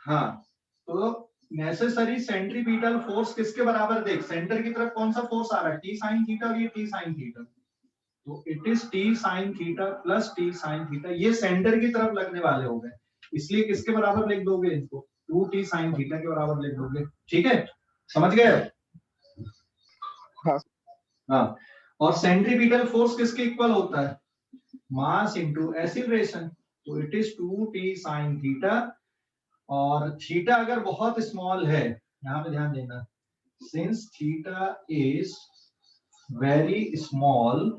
हाँ, तो नेसेसरी सेंट्रीपिटल फोर्स किसके बराबर, देख सेंटर की तरफ कौन सा फोर्स आ रहा है, टी साइन थीटा और ये टी साइन थीटा, तो it is T sine theta plus T sine theta, ये सेंटर की तरफ लगने वाले हो गए, इसलिए किसके बराबर लिख दोगे इनको, 2t साइन थीटा के बराबर लिख दोगे। ठीक है, समझ गए? हाँ। हाँ, और सेंट्रीपिटल फोर्स किसके इक्वल होता है, मास इनटू एक्सीलरेशन, तो it is 2t sine theta, और थीटा अगर बहुत स्मॉल है, यहाँ पे ध्यान देना, since theta is very small,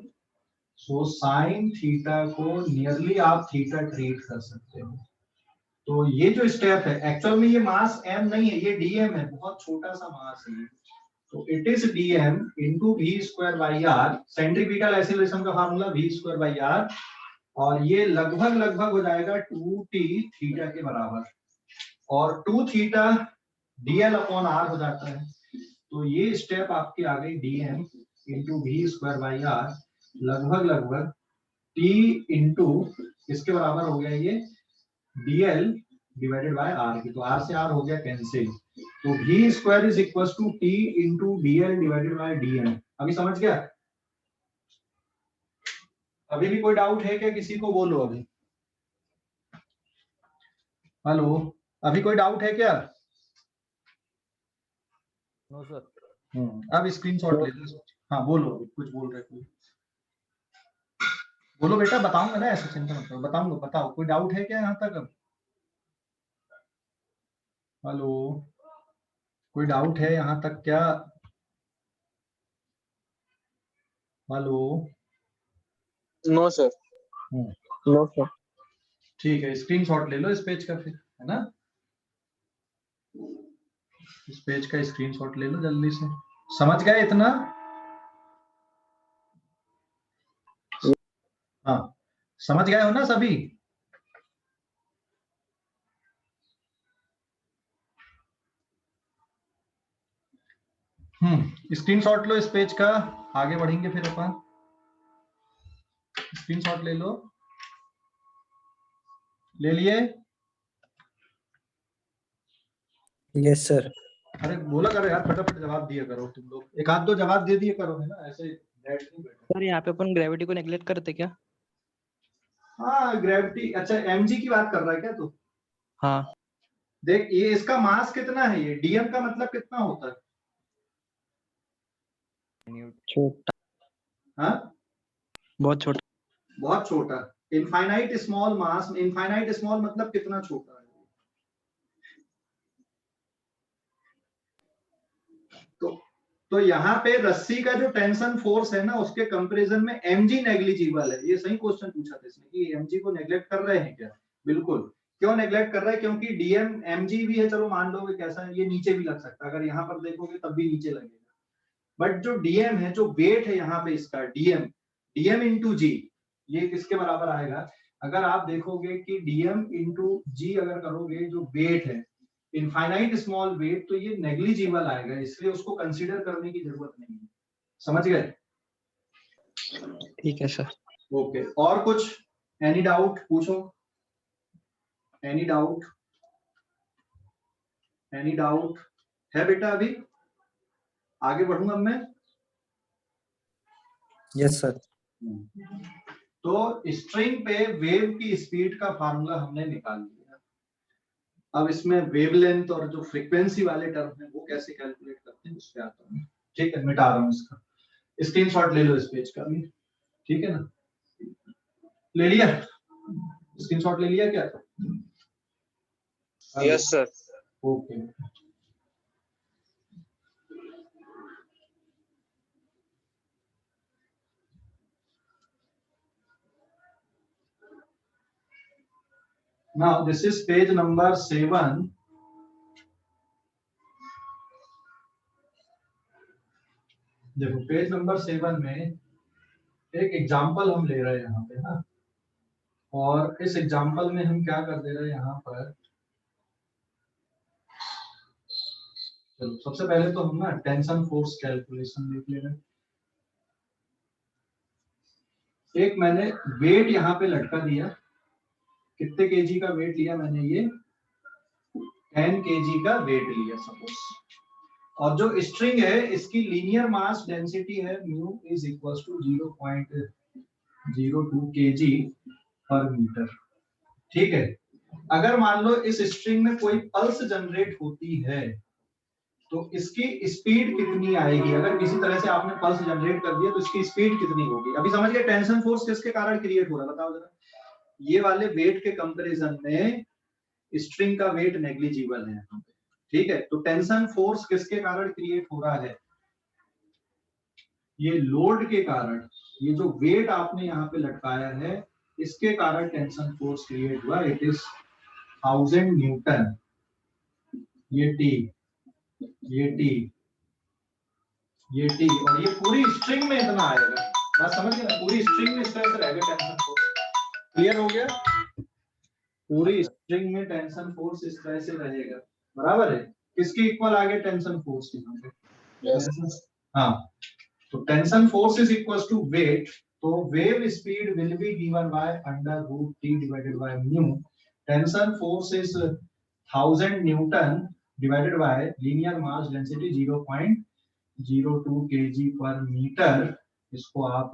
so sine theta को नियरली आप थीटा ट्रीट कर सकते हो। तो ये जो स्टेप है, एक्चुअल में ये मास m नहीं है, ये dm है, बहुत छोटा सा मास है, तो it is dm into we square by R, centripetal acceleration का formula v square by R, और ये लगभग लगभग हो जाएगा 2t थीटा के बराबर, और 2 थीटा dl अपॉन r हो जाता है, तो ये स्टेप आपकी आ गई dm into we square by r लगभग लगभग t इंटू इसके बराबर हो गया ये dl डिवाइडेड बाय r की, तो r से r हो गया कैंसिल, तो v square is equals to t into dl divided by dm। अभी समझ गया? अभी भी कोई डाउट है क्या, किसी को बोलो अभी, हेलो, अभी कोई डाउट है क्या? No sir. अब स्क्रीनशॉट ले लो। हाँ बोलो, कुछ बोल रहे कोई, बोलो बेटा, बताऊंगा ना, ऐसे चिंता मत करो, बताऊंगा, बताओ, कोई डाउट है क्या यहाँ तक? अब हेलो, कोई डाउट है यहाँ तक क्या? Hello, no sir. No sir. ठीक है, स्क्रीनशॉट ले लो इस पेज का फिर, है ना, इस पेज का स्क्रीनशॉट ले लो जल्दी से। समझ गए इतना? हाँ, समझ गए हो ना सभी? स्क्रीनशॉट लो इस पेज का, आगे बढ़ेंगे फिर अपन। स्क्रीनशॉट ले लो, ले लिए? Yes sir. अरे बोला करो यार, फटाफट जवाब दिया करो तुम लोग, एक आध दो जवाब दे दिए करो, है ना, ऐसे बैठ नहीं बैठो। सर यहाँ पे अपन ग्रेविटी को नेग्लेक्ट करते क्या? हाँ ग्रेविटी, अच्छा mg की बात कर रहा है क्या तू? हाँ। देख ये इसका मास कितना है, ये dm का मतलब कितना होता है? छोटा, हाँ बहुत छोटा। बहुत छोटा, infinite small mass, infinite small मतलब कितना छोटा है? तो यहाँ पे रस्सी का जो टेंशन फोर्स है ना, उसके कंपैरिजन में mg नेग्लिजिबल है। ये सही क्वेश्चन पूछा था इसने कि mg को नेग्लेक्ट कर रहे हैं क्या? बिल्कुल। क्यों नेग्लेक्ट कर रहे हैं? क्योंकि dm mg भी है, चलो मान लो कैसा है, ये नीचे भी लग सकता है, अगर यहाँ पर देखोगे तब भी नीचे लगेगा, बट जो dm है, जो वेट है यहाँ पे इसका dm इंटू जी, ये किसके बराबर आएगा? अगर आप देखोगे कि dm इंटू जी अगर करोगे, जो वेट है इनफाइनाइट स्मॉल वेट, तो ये नेग्लिजिबल आएगा, इसलिए उसको कंसीडर करने की जरूरत नहीं है। समझ गए? ठीक है सर। ओके, और कुछ एनी डाउट पूछो, एनी डाउट, एनी डाउट है बेटा? अभी आगे बढ़ूं अब मैं? Yes sir. तो स्ट्रिंग पे वेव की स्पीड का फार्मूला हमने निकाल लिया, अब इसमें वेवलेंथ और जो फ्रीक्वेंसी वाले टर्म है वो कैसे कैलकुलेट करते हैं उस पे आता हूं। ठीक है, मिटा रहा हूं इसका, स्क्रीनशॉट ले लो इस पेज का भी, ठीक है ना, ले लिया? स्क्रीनशॉट ले लिया क्या? Yes sir. Okay, Now this is page number 7. देखो पेज नंबर 7 में एक एग्जांपल हम ले रहे हैं यहाँ पे ना, और इस एग्जांपल में हम क्या कर दे रहे हैं यहाँ पर। चलो सबसे पहले तो हम ना टेंशन फोर्स कैलकुलेशन देख ले रहे हैं। एक मैंने वेट यहाँ पे लटका दिया, कितने केजी का वेट लिया मैंने, ये 10 केजी का वेट लिया सपोज, और जो स्ट्रिंग है इसकी लीनियर मास डेंसिटी है mu is equal to 0.02 KG per metre. ठीक है, अगर मान लो इस स्ट्रिंग में कोई पल्स जनरेट होती है तो इसकी स्पीड कितनी आएगी। अगर किसी तरह से आपने पल्स जनरेट कर दिया तो इसकी स्पीड कितनी होगी। अभी समझ गए टेंशन फोर्स किसके कारण क्रिएट हो रहा है, बताओ जरा। ये वाले वेट के कंपैरिजन में स्ट्रिंग का वेट नेग्लिजिबल है यहाँ पे। ठीक है, तो टेंशन फोर्स किसके कारण क्रिएट हो रहा है, ये लोड के कारण। ये जो वेट आपने यहाँ पे लटकाया है इसके कारण टेंशन फोर्स क्रिएट हुआ। It is 1000 Newton. ये टी, ये टी, ये टी, और ये पूरी स्ट्रिंग में इतना आएगा। बात समझ गए ना, पूरी स्ट्रिंग में इस तरह से रहेगा टेंशन फोर्स। क्लियर हो गया, पूरी स्ट्रिंग में टेंशन फोर्स इस तरह से रहेगा। बराबर है, किसके इक्वल आ गया टेंशन फोर्स यहाँ पे। हाँ, तो tension force is equal to weight, तो wave speed will be given by under root T divided by mu. Tension force is 1000 newton divided by linear mass density 0.02 KG per metre. इसको आप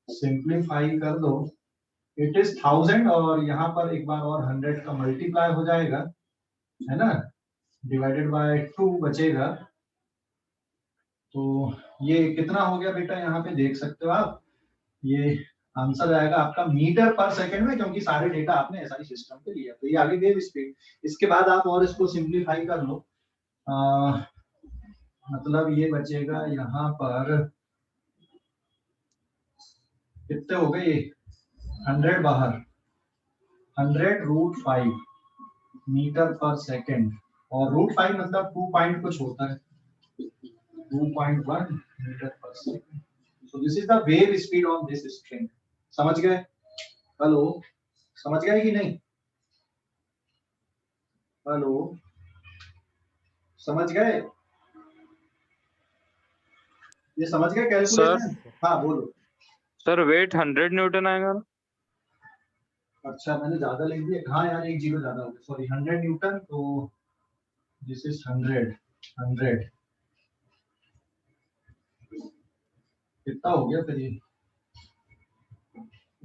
simplify कर दो, it is 1000 और यहाँ पर एक बार और 100 का मल्टीप्लाई हो जाएगा, है ना, डिवाइडेड बाय 2 बचेगा। तो ये कितना हो गया बेटा, यहाँ पे देख सकते हो आप, ये आंसर आएगा आपका मीटर पर सेकंड में, क्योंकि सारे डेटा आपने एसआई सिस्टम पे लिया। तो ये आगे वेव स्पीड। इसके बाद आप और इसको सिंप्लीफाई कर लो, मतलब ये बचेगा यहाँ पर कितने हो गए, 100 बाहर, 100√5 मीटर पर सेकंड, और √5 मतलब 2 पॉइंट कुछ होता है, 2.1 मीटर पर second. So this is the wave speed on this string. समझ गए? हेलो, समझ गए कि नहीं? हेलो, समझ गए? ये समझ गए कैलकुलेशन? हाँ बोलो। सर वेट 100 न्यूटन आएगा ना? अच्छा मैंने ज्यादा लिख दिया, हाँ यार एक जीरो ज्यादा हो गया, सॉरी 100 न्यूटन, तो दिस इज 100 कितना हो गया फिर, ये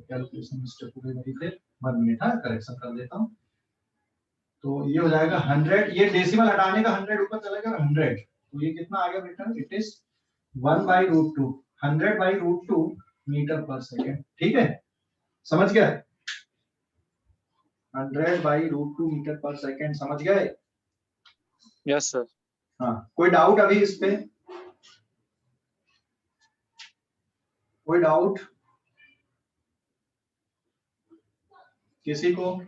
कैलकुलेशन स्टेप पूरे नहीं थे, 1 मिनट, हाँ करेक्शन कर देता हूँ। तो ये हो जाएगा 100, ये डेसिमल हटाने का 100 ऊपर चला गया 100, तो ये कितना आ गया बेटा, इट इज 1/√2, 100/√2 मीटर पर सेकेंड। ठीक है, समझ गए, 100/√2 मीटर पर सेकेंड, समझ गए? Yes sir. हाँ, कोई डाउट अभी इस पे, कोई डाउट किसी को?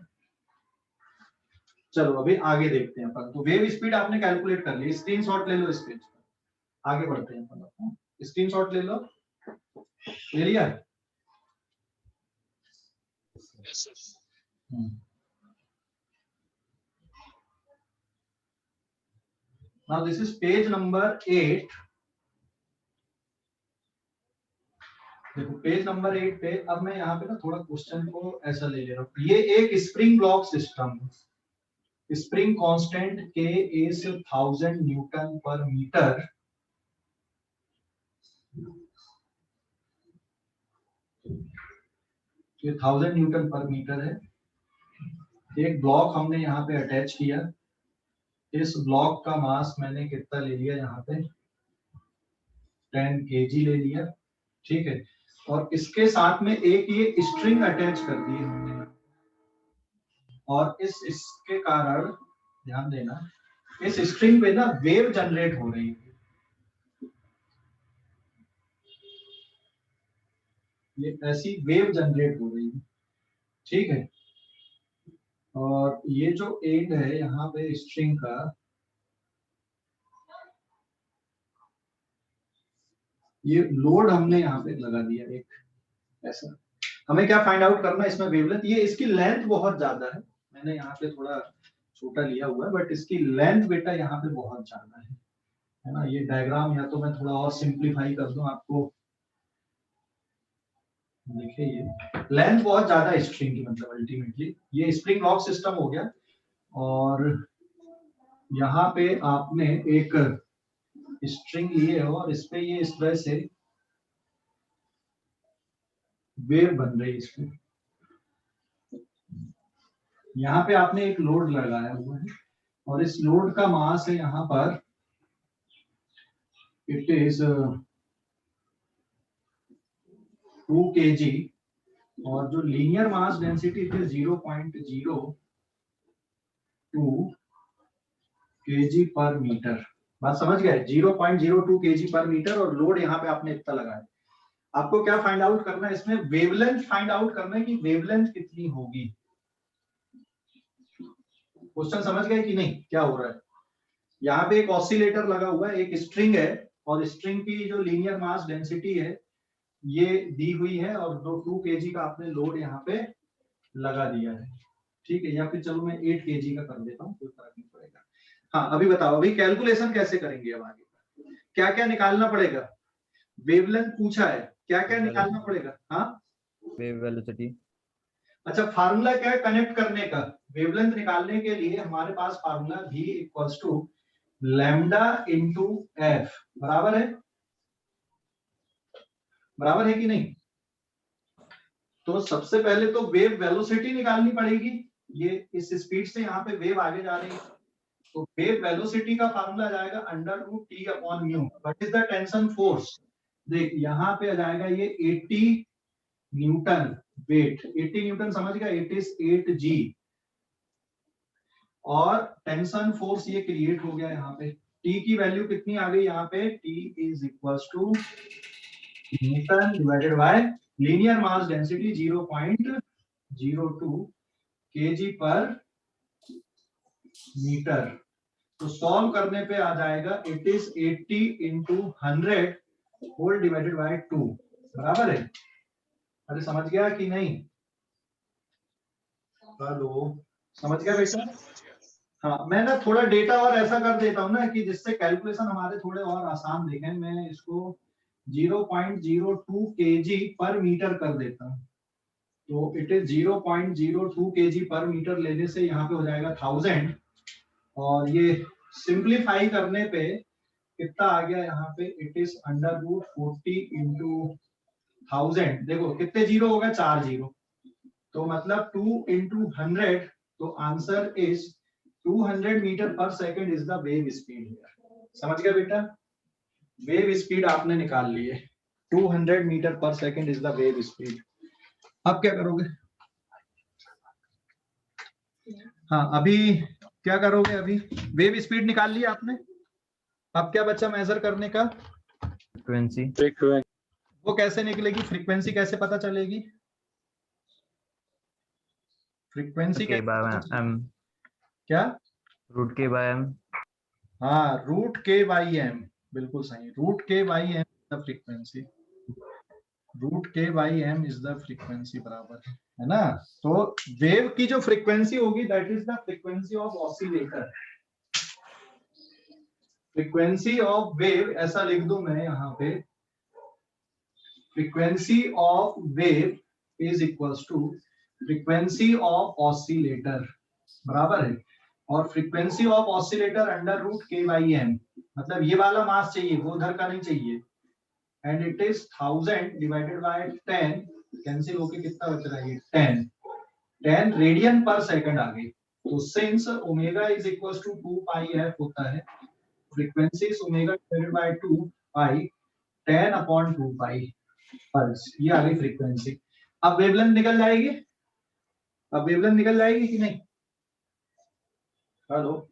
चलो अभी आगे देखते हैं अपन। तो वेव स्पीड आपने कैलकुलेट कर ली, स्क्रीनशॉट ले लो इस पेज पर, आगे बढ़ते हैं अपन। स्क्रीनशॉट ले लो, ले लिया? Now this is page number 8। देखो पेज नंबर 8 पे अब मैं यहाँ पे ना थोड़ा क्वेश्चन को ऐसा ले ले रहा हूँ। ये एक spring block system, spring constant K is 1000 Newton पर मीटर। ये 1000 न्यूटन पर मीटर है। एक ब्लॉक हमने यहाँ पे अटैच किया, इस ब्लॉक का मास मैंने कितना ले लिया यहाँ पे, 10 केजी ले लिया। ठीक है, और इसके साथ में एक ये स्ट्रिंग अटैच कर दी हमने, और इसके कारण ध्यान देना, इस स्ट्रिंग पे ना वेव जनरेट हो रही है। ये ऐसी वेव जनरेट हो रही है। ठीक है, और ये जो एंड है यहाँ पे स्ट्रिंग का, ये लोड हमने यहाँ पे लगा दिया एक ऐसा। हमें क्या फाइंड आउट करना है इसमें वेवलेंथ, ये इसकी लेंथ बहुत ज्यादा है, मैंने यहाँ पे थोड़ा छोटा लिया हुआ है, बट इसकी लेंथ बेटा यहाँ पे बहुत ज्यादा है ना। ये डायग्राम या तो मैं थोड़ा और सिंप्लीफाई कर दूं आपको, देखिए ये लेंथ बहुत ज्यादा है स्ट्रिंग की, मतलब अल्टीमेटली ये स्प्रिंग लॉक सिस्टम हो गया। और यहाँ पे आपने एक स्ट्रिंग लिए हो और इस पे ये इस तरह से वेव बन रही है इसमें, यहाँ पे आपने एक लोड लगाया हुआ है और इस लोड का मास है यहाँ पर इट इज 2 kg और जो linear mass density it is 0.02 kg per metre. बात समझ गए, 0.02 kg पर मीटर और लोड यहाँ पे आपने इतना लगाया। आपको क्या फाइंड आउट करना है इसमें, वेवलेंथ फाइंड आउट करना है कि वेवलेंथ कितनी होगी। क्वेश्चन समझ गए कि नहीं, क्या हो रहा है। यहाँ पे एक ऑसिलेटर लगा हुआ है, एक स्ट्रिंग है और स्ट्रिंग की जो लीनियर मास डेंसिटी है ये दी हुई है और 2 kg का आपने लोड यहाँ पे लगा दिया है, ठीक है। या फिर चलो मैं 8 kg का कर देता हूँ, कोई फर्क नहीं पड़ेगा। हाँ अभी बताओ, अभी कैलकुलेशन कैसे करेंगे, अब आगे क्या क्या निकालना पड़ेगा। वेवलेंथ पूछा है, क्या क्या निकालना पड़ेगा। हाँ वेव वेलोसिटी। अच्छा, फार्मूला क्या है कनेक्ट करने का, वेवलेंथ निकालने के लिए हमारे पास formula v equals to lambda into F बराबर है, बराबर है कि नहीं। तो सबसे पहले तो वेव वेलोसिटी निकालनी पड़ेगी, ये इस स्पीड से यहाँ पे वेव आगे जा रही है, तो वेव वेलोसिटी का फार्मूला आ जाएगा under root t upon mu. What is the tension force, देख यहाँ पे आ जाएगा ये 80 न्यूटन वेट, 80 न्यूटन समझ गया, इट इज 8 g और टेंशन फोर्स ये क्रिएट हो गया यहाँ पे। टी की वैल्यू कितनी आ गई यहाँ पे, t is equals to newton divided by linear mass density 0.02 kg per metre. तो सॉल्व करने पे आ जाएगा it is 80 into 100 whole divided by 2 बराबर है। अरे समझ गया कि नहीं, हेलो समझ गया बेटा। हाँ मैं ना थोड़ा डेटा और ऐसा कर देता हूँ ना कि जिससे कैलकुलेशन हमारे थोड़े और आसान दिखें, मैं इसको 0.02 kg पर मीटर कर देता हूँ। तो it is 0.02 kg per metre लेने से यहाँ पे हो जाएगा 1000 और ये सिंप्लीफाई करने पे कितना आ गया यहाँ पे, it is under root 40 into 1000। देखो कितने जीरो हो गए, 4 जीरो, तो मतलब 2 इंटू 100, तो आंसर इज 200 मीटर पर second is the wave speed. समझ गया बेटा, वेव स्पीड आपने निकाल ली है, 200 मीटर पर second is the wave speed. अब क्या करोगे, हाँ अभी क्या करोगे, अभी वेव स्पीड निकाल ली आपने, अब क्या बचा मेजर करने का, फ्रीक्वेंसी। वो कैसे निकलेगी, फ्रीक्वेंसी कैसे पता चलेगी, फ्रीक्वेंसी के बाय एम, क्या, रूट के बाय एम। हाँ रूट के बाई एम, बिल्कुल सही, root K by M the frequency, root K by M is the frequency बराबर है ना। तो वेव की जो फ्रीक्वेंसी होगी that is the frequency of oscillator, frequency of wave ऐसा लिख दूं मैं यहाँ पे, frequency of wave is equals to frequency of oscillator बराबर है, और frequency of oscillator under root K by M, मतलब ये वाला मास चाहिए, वो उधर का नहीं चाहिए, and it is 1000 divided by 10, cancel होके कितना बच रहा है, 10 रेडियन पर सेकंड आ गई। तो since omega is equals to 2 पाई एफ होता है, frequency is omega divided by 2 पाई 10 अपॉन 2 पाई हर्ट्ज, ये आ गई फ्रीक्वेंसी। अब वेवलेंथ निकल जाएगी, अब वेवलेंथ निकल जाएगी कि नहीं, हेलो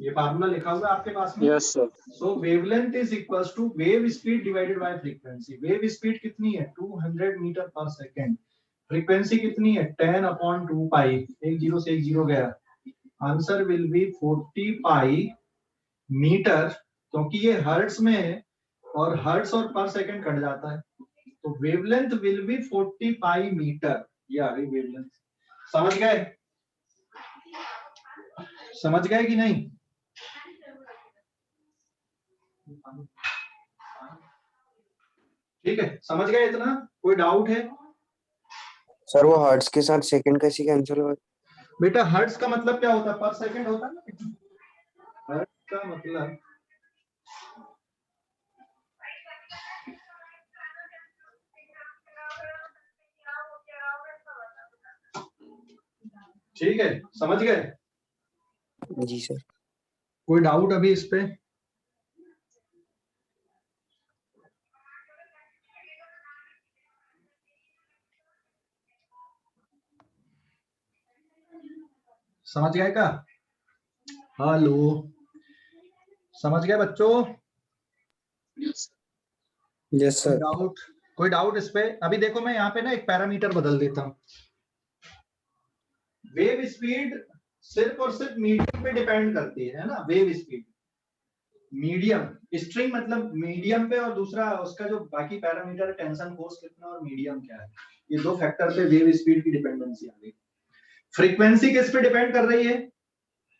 ये फार्मूला लिखा हुआ है आपके पास में, yes sir. So wavelength is equals to wave speed divided by frequency. Wave speed कितनी है, 200 मीटर पर सेकेंड, फ्रीक्वेंसी कितनी है 10/2 पाई, एक जीरो से एक जीरो गया, आंसर विल बी 40 पाई मीटर, क्योंकि ये हर्ट्ज में है और हर्ट्ज और पर सेकंड कट जाता है, तो वेवलेंथ विल बी 40 पाई मीटर। ये आ गई वेवलेंथ। समझ गए? समझ गए कि नहीं? ठीक है, समझ गए इतना? कोई डाउट है? सर वो हर्ट्ज के साथ सेकंड कैसे कैंसिल हुआ? बेटा हर्ट्ज का मतलब क्या होता है? पर सेकंड होता है ना। हर्ट्ज का मतलब ठीक है, समझ गए? जी सर। कोई डाउट अभी इस पे? समझ गए का? हेलो, समझ गए बच्चों? Yes sir. डाउट? कोई डाउट इस पे? अभी देखो मैं यहाँ पे ना एक पैरामीटर बदल देता हूँ। वेव स्पीड सिर्फ और सिर्फ मीडियम पे डिपेंड करती है ना। वेव स्पीड मीडियम, स्ट्रिंग मतलब मीडियम पे, और दूसरा उसका जो बाकी पैरामीटर है टेंशन फोर्स कितना और मीडियम क्या है, ये दो फैक्टर पे वेव स्पीड की डिपेंडेंसी आ गई। फ्रीक्वेंसी किस पे डिपेंड कर रही है?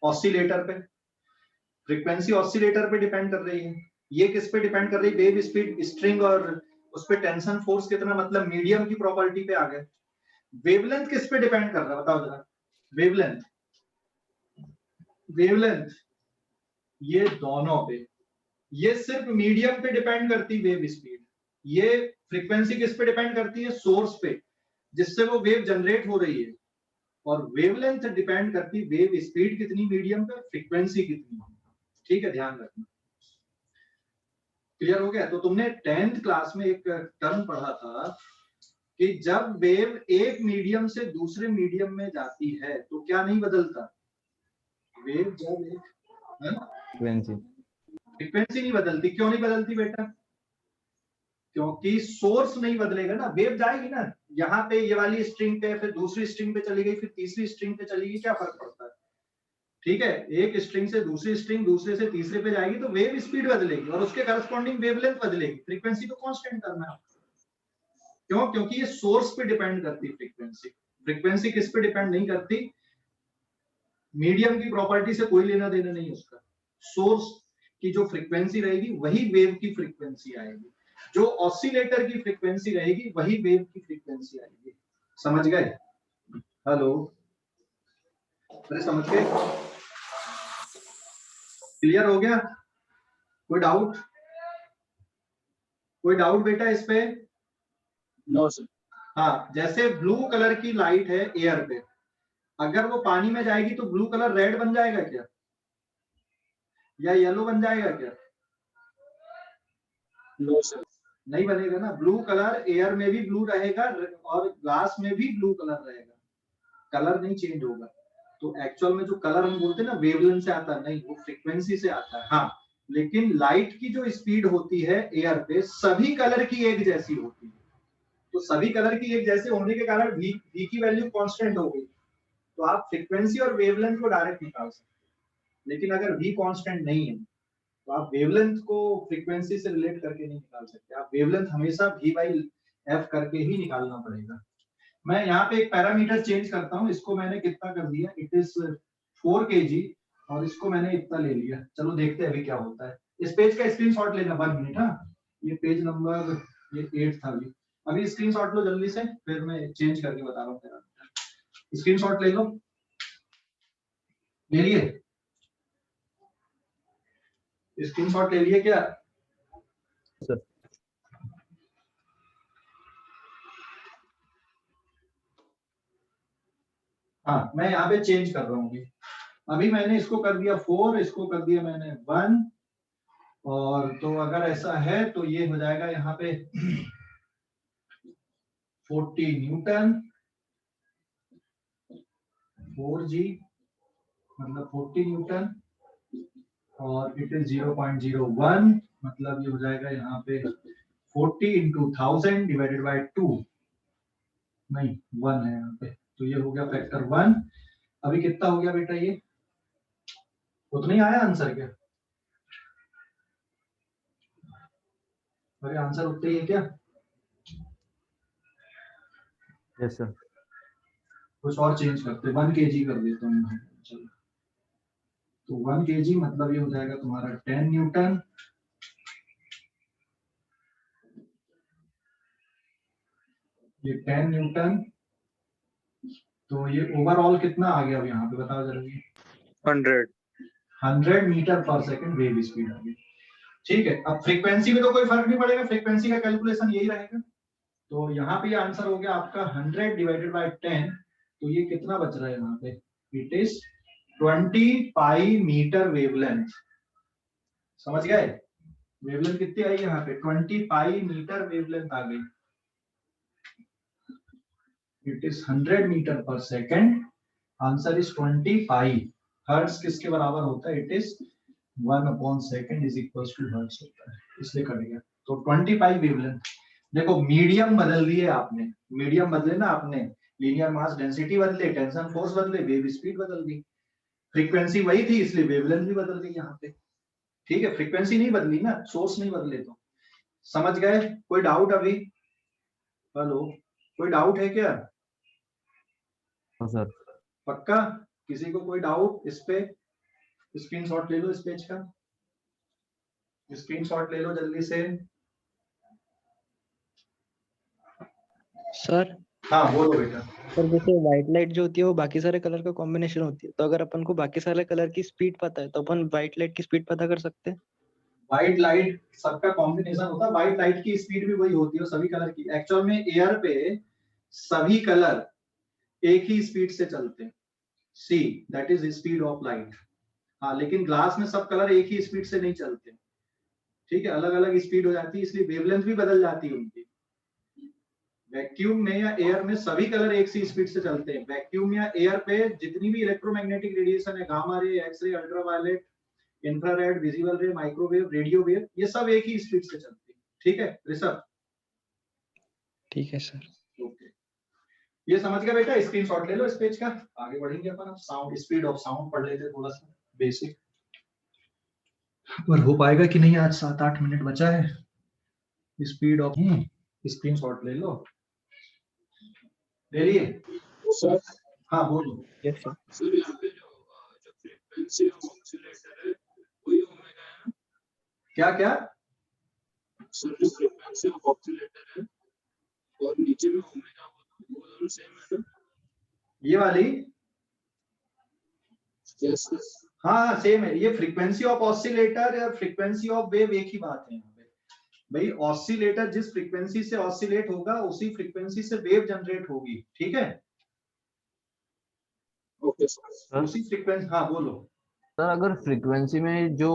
ऑसिलेटर पे। फ्रीक्वेंसी ऑसिलेटर पे डिपेंड कर रही है। ये किस पे डिपेंड कर रही है? वेव स्पीड, स्ट्रिंग और उस पे टेंशन फोर्स कितना, मतलब मीडियम की प्रॉपर्टी पे आ गए। वेवलेंथ किस पे डिपेंड कर रहा है बताओ जरा? वेवलेंथ, वेवलेंथ ये दोनों पे, ये सिर्फ मीडियम पे डिपेंड करती वेव स्पीड। ये फ्रीक्वेंसी किस पे डिपेंड करती है? सोर्स पे, जिससे वो वेव जनरेट हो रही है। और वेवलेंथ डिपेंड करती वेव स्पीड कितनी मीडियम पे, फ्रीक्वेंसी कितनी। ठीक है, ध्यान रखना। क्लियर हो गया? तो तुमने 10th क्लास में एक टर्म पढ़ा था कि जब वेव एक मीडियम से दूसरे मीडियम में जाती है तो क्या नहीं बदलता? वेव जब एक फ्रीक्वेंसी फ्रीक्वेंसी नहीं बदलती। क्यों नहीं बदलती बेटा? क्योंकि सोर्स नहीं बदलेगा ना। वेव जाएगी ना, यहाँ पे ये वाली स्ट्रिंग पे, फिर दूसरी स्ट्रिंग पे चली गई, फिर तीसरी स्ट्रिंग पे चली गई, क्या फर्क पड़ता है? ठीक है, एक स्ट्रिंग से दूसरी स्ट्रिंग, दूसरे से तीसरे पे जाएगी तो वेव स्पीड बदलेगी और उसके करस्पॉन्डिंग वेवलेंथ बदलेगी। फ्रीक्वेंसी तो कांस्टेंट करना है। क्यों? क्योंकि ये सोर्स पे डिपेंड करती है फ्रीक्वेंसी। फ्रीक्वेंसी किस पे डिपेंड नहीं करती? मीडियम की प्रॉपर्टी से कोई लेना देना नहीं उसका। सोर्स की जो फ्रीक्वेंसी रहेगी वही वेव की फ्रीक्वेंसी आएगी, जो ऑसिलेटर की फ्रीक्वेंसी रहेगी वही वेव की फ्रीक्वेंसी आएगी। समझ गए? हेलो, अरे समझ गए? क्लियर हो गया? कोई डाउट? कोई डाउट बेटा इस पे? No sir. हाँ, जैसे ब्लू कलर की लाइट है एयर पे, अगर वो पानी में जाएगी तो ब्लू कलर रेड बन जाएगा क्या, या येलो बन जाएगा क्या? No sir. नहीं बनेगा ना। ब्लू कलर एयर में भी ब्लू रहेगा और ग्लास में भी ब्लू कलर रहेगा, कलर नहीं चेंज होगा। तो एक्चुअल में जो कलर हम बोलते हैं ना वेवलेंथ से आता नहीं, वो फ्रीक्वेंसी से आता है। हाँ, लेकिन लाइट की जो स्पीड होती है एयर पे सभी कलर की एक जैसी होती है, तो सभी कलर की एक जैसे होने के कारण v की वैल्यू कांस्टेंट हो गई, तो आप फ्रीक्वेंसी और वेवलेंथ को डायरेक्ट निकाल सकते हैं। लेकिन अगर v कांस्टेंट नहीं है तो आप वेवलेंथ को फ्रीक्वेंसी से रिलेट करके नहीं निकाल सकते। आप वेवलेंथ हमेशा v/f करके ही निकालना पड़ेगा। मैं यहाँ पे एक पैरामीटर चेंज करता हूँ, इसको मैंने कितना कर दिया, इट इज 4 kg और इसको मैंने इतना ले लिया। चलो देखते हैं अभी क्या होता है। इस पेज का स्क्रीनशॉट लेना 1 मिनट। हाँ, ये पेज नंबर ये 8 था। अभी स्क्रीनशॉट लो जल्दी से, फिर मैं चेंज करके बता रहा हूँ पैरामीटर। स्क्रीनशॉट ले लो, ले लिए? स्क्रीनशॉट ले लिए क्या? सर। हाँ, मैं यहाँ पे चेंज कर रहा हूँ। अभी मैंने इसको कर दिया 4, इसको कर दिया मैंने 1, और तो अगर ऐसा है तो ये हो जाएगा यहाँ पे 40 न्यूटन, 4g मतलब 40 न्यूटन, और इट इज 0.01 मतलब ये हो जाएगा यहाँ पे 40 into 1000 डिवाइडेड बाय 2। नहीं 1 है यहाँ पे, तो ये हो गया फैक्टर 1। अभी कितना हो गया बेटा, ये उतना ही आया आंसर क्या? अरे आंसर उतना ही है क्या? Yes sir. कुछ और चेंज करते, 1 kg कर देता हूँ मैं। चलो, तो 1 kg मतलब ये हो जाएगा तुम्हारा 10 न्यूटन। ये 10 न्यूटन, तो ये ओवरऑल कितना आ गया अब यहाँ पे बताओ जरा। 100। 100 मीटर पर सेकंड वेव स्पीड आ गई। ठीक है, अब फ्रीक्वेंसी में तो कोई फर्क नहीं पड़ेगा, फ्रीक्वेंसी का कैलकुलेशन यही रहेगा। तो यहाँ पे ये आंसर हो गया आपका 100 डिवाइडेड बाय 10, तो ये कितना बच रहा है यहाँ पे? इट इज 20 पाई मीटर वेवलेंथ। समझ गए? वेवलेंथ कितनी आई यहाँ पे? 20 पाई मीटर वेवलेंथ आ गई। इट इज 100 मीटर पर second, answer is 20 pi. Hertz किसके बराबर होता है? इट इज 1/सेकंड इज इक्वल टू हर्ट्ज होता है, इसलिए कट गया। तो 20 पाई वेवलेंथ। देखो मीडियम बदल दिए आपने, मीडियम बदले ना आपने, लीनियर मास डेंसिटी बदले, टेंशन फोर्स बदले, वेव स्पीड बदल गई। फ्रीक्वेंसी वही थी इसलिए वेवलेंथ भी बदल गई यहाँ पे। ठीक है, फ्रीक्वेंसी नहीं बदली ना, सोर्स नहीं बदले। तो समझ गए? कोई डाउट अभी? हेलो, कोई डाउट है क्या? सर पक्का? किसी को कोई डाउट इस पे? स्क्रीनशॉट ले लो इस पेज का, स्क्रीनशॉट ले लो जल्दी से। सर हाँ बोलो बेटा। सर जैसे व्हाइट लाइट जो होती है वो बाकी सारे कलर का कॉम्बिनेशन होती है, तो अगर अपन को बाकी सारे कलर की स्पीड पता है तो अपन व्हाइट लाइट की स्पीड पता कर सकते हैं। व्हाइट लाइट सबका कॉम्बिनेशन होता है, व्हाइट लाइट की स्पीड भी वही होती है सभी कलर की। एक्चुअल में एयर पे सभी कलर एक ही स्पीड से चलते हैं, see that is speed of light. हाँ, लेकिन ग्लास में सब कलर एक ही स्पीड से नहीं चलते। ठीक है, अलग अलग स्पीड हो जाती है, इसलिए वेवलेंथ भी बदल जाती है उनकी। वैक्यूम में या एयर में सभी कलर एक सी स्पीड से चलते हैं। वैक्यूम या एयर पे जितनी भी इलेक्ट्रोमैग्नेटिक रेडिएशन है, gamma ray, X ray, ultraviolet, infrared, visible रे, माइक्रोवेव, रेडियो वेव, ये सब एक ही स्पीड से चलती है। ठीक है ऋषभ? ठीक है सर। ओके, ये समझ गया बेटा? स्क्रीनशॉट ले लो इस पेज का। आगे बढ़ेंगे अपन, अब साउंड, स्पीड ऑफ साउंड पढ़ लेते थोड़ा सा बेसिक, पर हो पाएगा कि नहीं, आज 7-8 मिनट बचा है। स्पीड ऑफ, स्क्रीनशॉट ले लो, ले लिए? सर हाँ बोलो। Yes sir. सर यहाँ पे जो फ्रीक्वेंसी ऑफ ऑसिलेटर है वही ओमेगा है ना? क्या क्या? सर जो फ्रीक्वेंसी ऑफ ऑसिलेटर है और नीचे में ओमेगा वो दोनों सेम है ना? ये वाली? Yes sir. हाँ सेम है। ये फ्रीक्वेंसी ऑफ ऑसिलेटर या फ्रीक्वेंसी ऑफ वेव एक ही बात है यहाँ पे भाई। ऑसिलेटर जिस फ्रीक्वेंसी से ऑसिलेट होगा उसी फ्रीक्वेंसी से वेव जनरेट होगी। ठीक है, ओके सर। उसी फ्रीक्वेंसी। हाँ बोलो। सर अगर फ्रीक्वेंसी में जो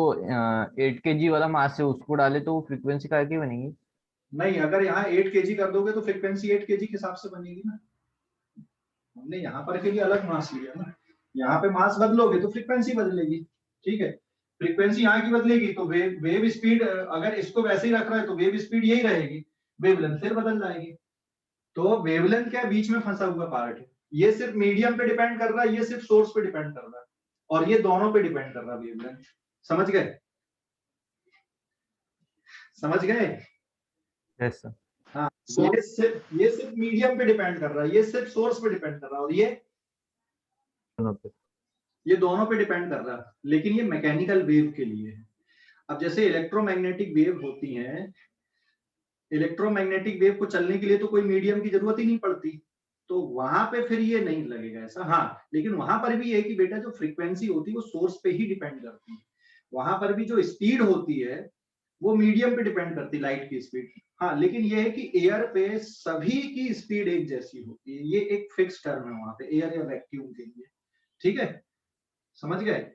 8 kg वाला मास है उसको डाले तो वो फ्रीक्वेंसी का की बनेगी? नहीं, अगर यहाँ 8 kg कर दोगे तो फ्रीक्वेंसी 8 kg के हिसाब से बनेगी ना। हमने यहाँ पर के लिए अलग मास लिया ना, यहाँ पे मास बदलोगे तो फ्रीक्वेंसी बदलेगी। ठीक है, फ्रीक्वेंसी यहाँ की बदलेगी तो वेव स्पीड, अगर इसको वैसे ही रख रहा है तो वेव स्पीड यही रहेगी, वेवलेंथ फिर बदल जाएगी। तो वेवलेंथ क्या बीच में फंसा हुआ पार्ट है, ये सिर्फ मीडियम पे डिपेंड कर रहा है, ये सिर्फ सोर्स पे डिपेंड कर रहा है, और ये दोनों पे डिपेंड कर रहा है वेवलेंथ। समझ गए? समझ गए? Yes sir. हाँ, ये सिर्फ मीडियम पे डिपेंड कर रहा है, ये सिर्फ सोर्स पे डिपेंड कर रहा है, और ये दोनों पे डिपेंड कर रहा है। लेकिन ये मैकेनिकल वेव के लिए है। अब जैसे इलेक्ट्रोमैग्नेटिक वेव होती हैं, इलेक्ट्रोमैग्नेटिक वेव को चलने के लिए तो कोई मीडियम की जरूरत ही नहीं पड़ती, तो वहां पे फिर ये नहीं लगेगा ऐसा। हाँ, लेकिन वहां पर भी है कि बेटा जो फ्रीक्वेंसी होती है वो सोर्स पे ही डिपेंड करती है। वहां पर भी जो स्पीड होती है वो मीडियम पे डिपेंड करती है, लाइट की स्पीड। हाँ, लेकिन ये है कि एयर पे सभी की स्पीड एक जैसी होती है, ये एक फिक्स टर्म है वहां पे एयर या वैक्यूम के लिए। ठीक है, समझ गए?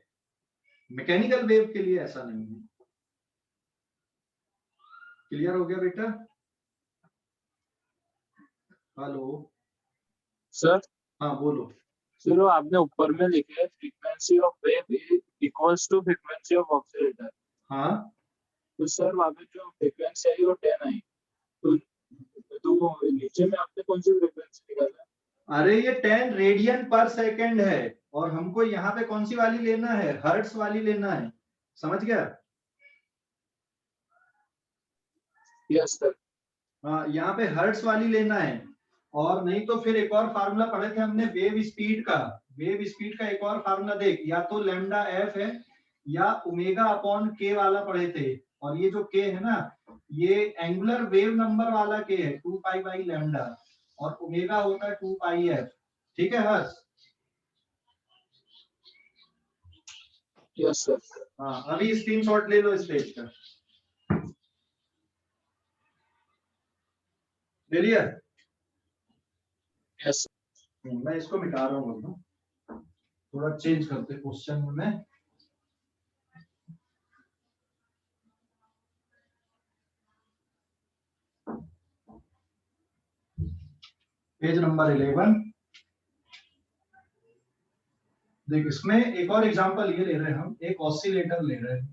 मैकेनिकल वेव के लिए ऐसा नहीं है। क्लियर हो गया बेटा? हेलो सर हाँ बोलो। सर वो आपने ऊपर में लिखा है frequency of wave equals to frequency of oscillator. हाँ तो सर वहाँ पे जो फ्रीक्वेंसी आई वो 10 आई, तो तो नीचे में आपने कौन सी फ्रीक्वेंसी निकाला है? अरे ये 10 रेडियन पर सेकंड है और हमको यहाँ पे कौन सी वाली लेना है, हर्ट्स वाली लेना है, समझ गया? Yes sir. हाँ, यहाँ पे हर्ट्स वाली लेना है। और नहीं तो फिर एक और फार्मूला पढ़े थे हमने वेव स्पीड का। वेव स्पीड का एक और फार्मूला देख, या तो लैम्डा एफ है या ओमेगा अपॉन के वाला पढ़े थे। और ये जो के है ना, ये एंगुलर वेव नंबर वाला के है 2 पाई बाई लैम्डा, और ओमेगा होता है 2 पाई एफ। ठीक है हर्ष? Yes sir. हाँ, अभी स्क्रीनशॉट ले लो इस पेज का। ले लिया? यस मैं इसको मिटा रहा हूँ, थोड़ा चेंज करते क्वेश्चन में। Page number 11। देख, इसमें एक और एग्जांपल ये ले रहे हैं हम, एक ऑसिलेटर ले रहे हैं।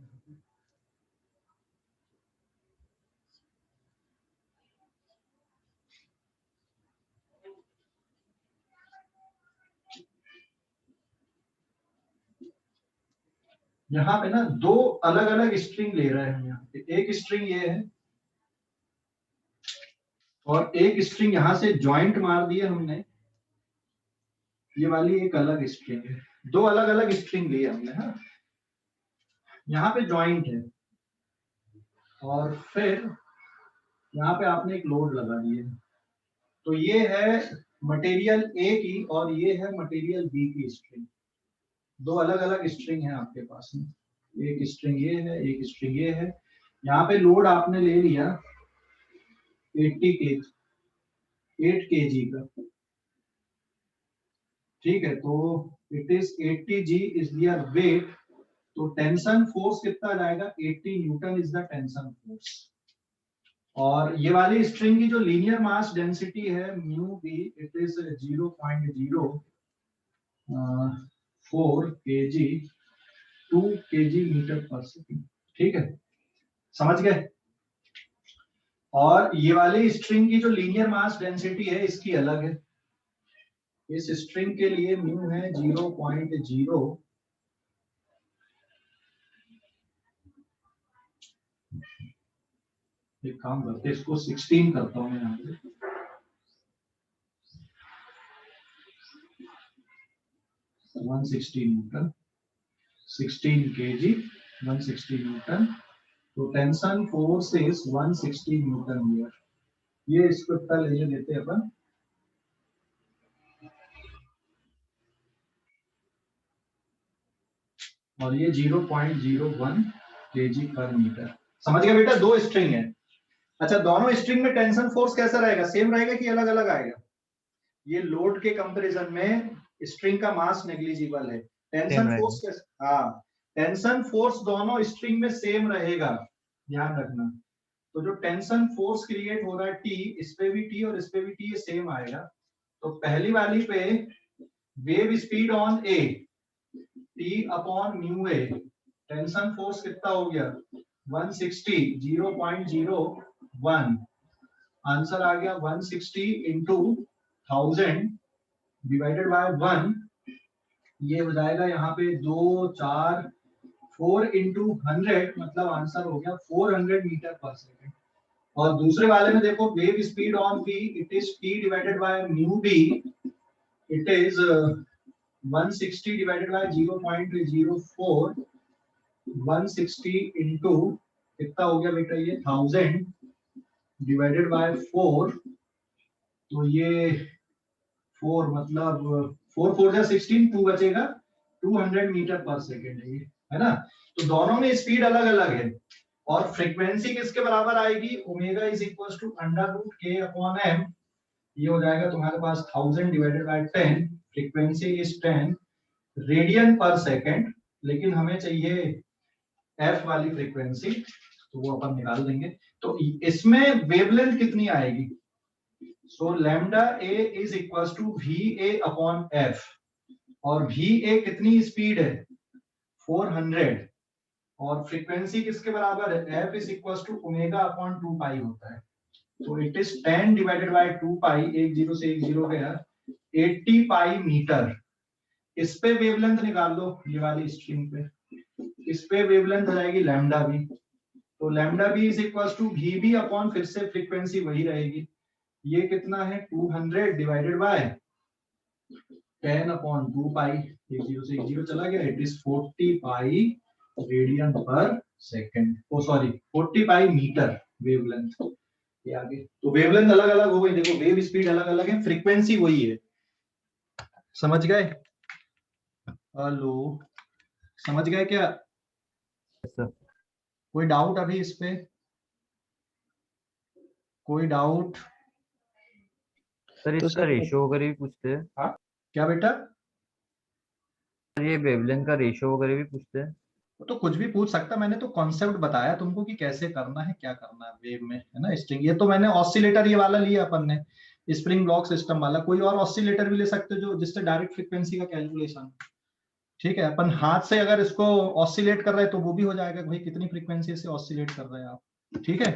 यहाँ पे ना दो अलग अलग स्ट्रिंग ले रहे हैं हम। यहाँ पे एक स्ट्रिंग ये है और एक स्ट्रिंग यहाँ से जॉइंट मार दिया हमने, ये वाली एक अलग स्ट्रिंग है। दो अलग अलग स्ट्रिंग लिए हमने। हाँ, यहाँ पे जॉइंट है और फिर यहाँ पे आपने एक लोड लगा दिया। तो ये है मटेरियल ए की और ये है मटेरियल बी की स्ट्रिंग। दो अलग अलग स्ट्रिंग है आपके पास में, एक स्ट्रिंग ये है, एक स्ट्रिंग ये है। यहाँ पे लोड आपने ले लिया 8 kg का। ठीक है, तो it is 80 g is their weight. तो टेंशन फोर्स कितना जाएगा, 80 newton is the tension force. और ये वाली स्ट्रिंग की जो लीनियर मास डेंसिटी है mu B, it is 0.04 kg 2 kg metre पर सेकंड। ठीक है, समझ गए? और ये वाली स्ट्रिंग की जो लीनियर मास डेंसिटी है इसकी अलग है। इस स्ट्रिंग के लिए म्यू है 0.0। एक काम करते हैं, इसको 16 करता हूं मैं यहाँ पे। 160 न्यूटन, 16 kg 160 न्यूटन। तो tension force is 160 newton metre. ये इसको इतना ले लेते हैं अपन। और ये 0.01 kg पर मीटर। समझ गया बेटा? दो स्ट्रिंग है। अच्छा, दोनों स्ट्रिंग में टेंशन फोर्स कैसा रहेगा, सेम रहेगा कि अलग अलग आएगा? ये लोड के कंपैरिजन में स्ट्रिंग का मास नेग्लिजिबल है। टेंशन फोर्स, हाँ, टेंशन फोर्स दोनों स्ट्रिंग में सेम रहेगा, ध्यान रखना। तो जो टेंशन फोर्स क्रिएट हो रहा है T, इस पे भी T और इस पे भी T, ये सेम आएगा। तो पहली वाली पे wave speed on A T upon mu A, tension force कितना हो गया 160, 0.01। आंसर आ गया 160 इंटू 1000 डिवाइडेड बाय 1। ये हो जाएगा यहाँ पे 2 4 4 इंटू 100, मतलब आंसर हो गया 400 मीटर पर सेकेंड। और दूसरे वाले में देखो, wave speed on b, it is t divided by mu B, it is 160 divided by 0.04, 160 into कितना हो गया बेटा, ये 1000 डिवाइडेड बाय 4। तो ये 4 मतलब 4 4 जा 16, 2 बचेगा, 200 मीटर पर सेकेंड है ना? तो दोनों में स्पीड अलग अलग है। और फ्रीक्वेंसी किसके बराबर आएगी, omega is equal to √k upon m। ये हो जाएगा तुम्हारे पास 1000 divided by 10, frequency is 10 radian per second. लेकिन हमें चाहिए f वाली फ्रीक्वेंसी, तो वो अपन निकाल देंगे। तो इसमें वेवलेंथ कितनी आएगी, so lambda a is equal to va upon f। और va कितनी स्पीड है 400, और फ्रीक्वेंसी किसके बराबर है, f is equal to omega upon 2 pi होता है। तो it is 10 divided by 2 pi, एक जीरो से एक जीरो गया, 80 पाई मीटर। इस पे वेवलेंथ निकाल लो, ये वाली स्ट्रिंग पे, इस पे वेवलेंथ आ जाएगी लैम्डा बी, तो lambda b is equal to v b upon, फिर से फ्रीक्वेंसी वही रहेगी, ये कितना है 200 डिवाइडेड बाय 10 अपॉन 2 पाई, एक जीरो से एक जीरो चला गया, इट इज 40 पाई रेडियन पर सेकंड, ओ सॉरी 40 पाई मीटर वेवलेंथ। ये आगे तो वेवलेंथ अलग अलग हो गई, देखो वेव स्पीड अलग अलग है, फ्रीक्वेंसी वही है। समझ गए? हेलो, समझ गए क्या? सर कोई डाउट अभी इस पे? कोई डाउट? सर तो इसका सर रेशियो वगैरह भी पूछते हैं। क्या बेटा? सर ये वेवलेंथ का रेशियो वगैरह भी पूछते हैं। तो कुछ भी पूछ सकता, मैंने तो कॉन्सेप्ट बताया तुमको कि कैसे करना है, क्या करना है वेव में, है ना। स्ट्रिंग, ये तो मैंने ऑसिलेटर ये वाला लिया अपन ने, स्प्रिंग ब्लॉक सिस्टम वाला, कोई और ऑसिलेटर भी ले सकते हो जो जिससे डायरेक्ट फ्रीक्वेंसी का कैलकुलेशन, ठीक है। अपन हाथ से अगर इसको ऑसिलेट कर रहे हैं तो वो भी हो जाएगा, भाई कितनी फ्रीक्वेंसी से ऑसिलेट कर रहे हैं आप, ठीक है।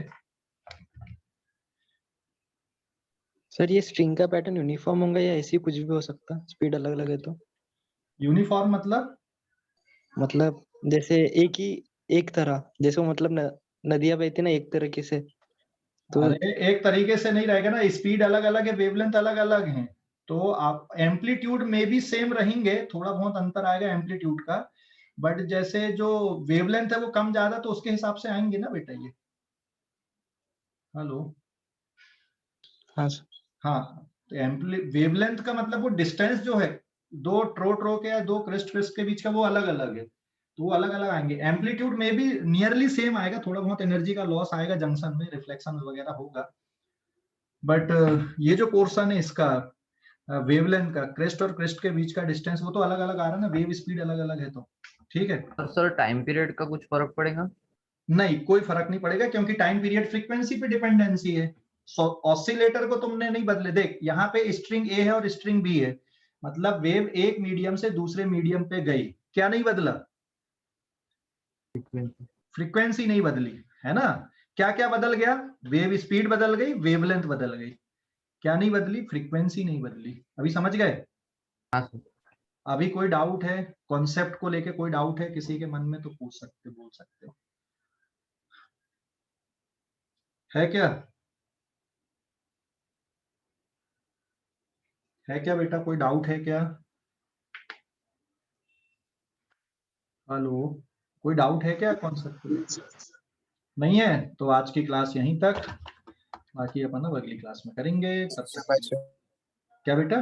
सर ये स्ट्रिंग का पैटर्न यूनिफॉर्म होगा या ऐसी कुछ भी हो सकता है, स्पीड अलग अलग है तो? यूनिफॉर्म मतलब जैसे एक तरह, जैसे वो मतलब नदियां बहती ना एक तरीके से, तो अरे एक तरीके से नहीं रहेगा ना, स्पीड अलग अलग है, वेवलेंथ अलग अलग है, तो आप एम्पलीट्यूड में भी सेम रहेंगे, थोड़ा बहुत अंतर आएगा एम्पलीट्यूड का, बट जैसे जो वेवलेंथ है वो कम ज्यादा तो उसके हिसाब से आएंगे ना बेटा ये। हेलो, हाँ सर। हाँ, तो वेवलेंथ का मतलब वो डिस्टेंस जो है दो ट्रो के या दो क्रिस्ट के बीच का, वो अलग अलग है, तो वो अलग अलग आएंगे। एम्पलीट्यूड में भी नियरली सेम आएगा, थोड़ा बहुत एनर्जी का लॉस आएगा जंक्शन में, रिफ्लेक्शन वगैरह होगा, बट ये जो पोर्शन है इसका वेवलेंथ का, क्रेस्ट और क्रेस्ट के बीच का डिस्टेंस, वो तो अलग अलग आ रहा है ना, वेव स्पीड अलग अलग है, तो ठीक है। और सर टाइम पीरियड का कुछ फर्क पड़ेगा? नहीं, कोई फर्क नहीं पड़ेगा, क्योंकि टाइम पीरियड फ्रीक्वेंसी पे डिपेंडेंसी है। ऑसिलेटर को तुमने नहीं बदले, देख यहाँ पे स्ट्रिंग ए है और स्ट्रिंग बी है, मतलब वेव एक मीडियम से दूसरे मीडियम पे गई, क्या नहीं बदला? फ्रीक्वेंसी। फ्रीक्वेंसी नहीं बदली, है ना। क्या क्या बदल गया? वेव स्पीड बदल गई, वेवलेंथ बदल गई, क्या नहीं बदली? फ्रीक्वेंसी नहीं बदली। अभी समझ गए? हाँ सर। अभी कोई डाउट है कॉन्सेप्ट को लेके? कोई डाउट है किसी के मन में तो पूछ सकते, बोल सकते हो, है क्या? है क्या बेटा, कोई डाउट है क्या? हेलो, कोई डाउट है क्या कॉन्सेप्ट को लेके? नहीं है तो आज की क्लास यहीं तक, बाकी अपन अब अगली क्लास में करेंगे, तब तक। क्या बेटा?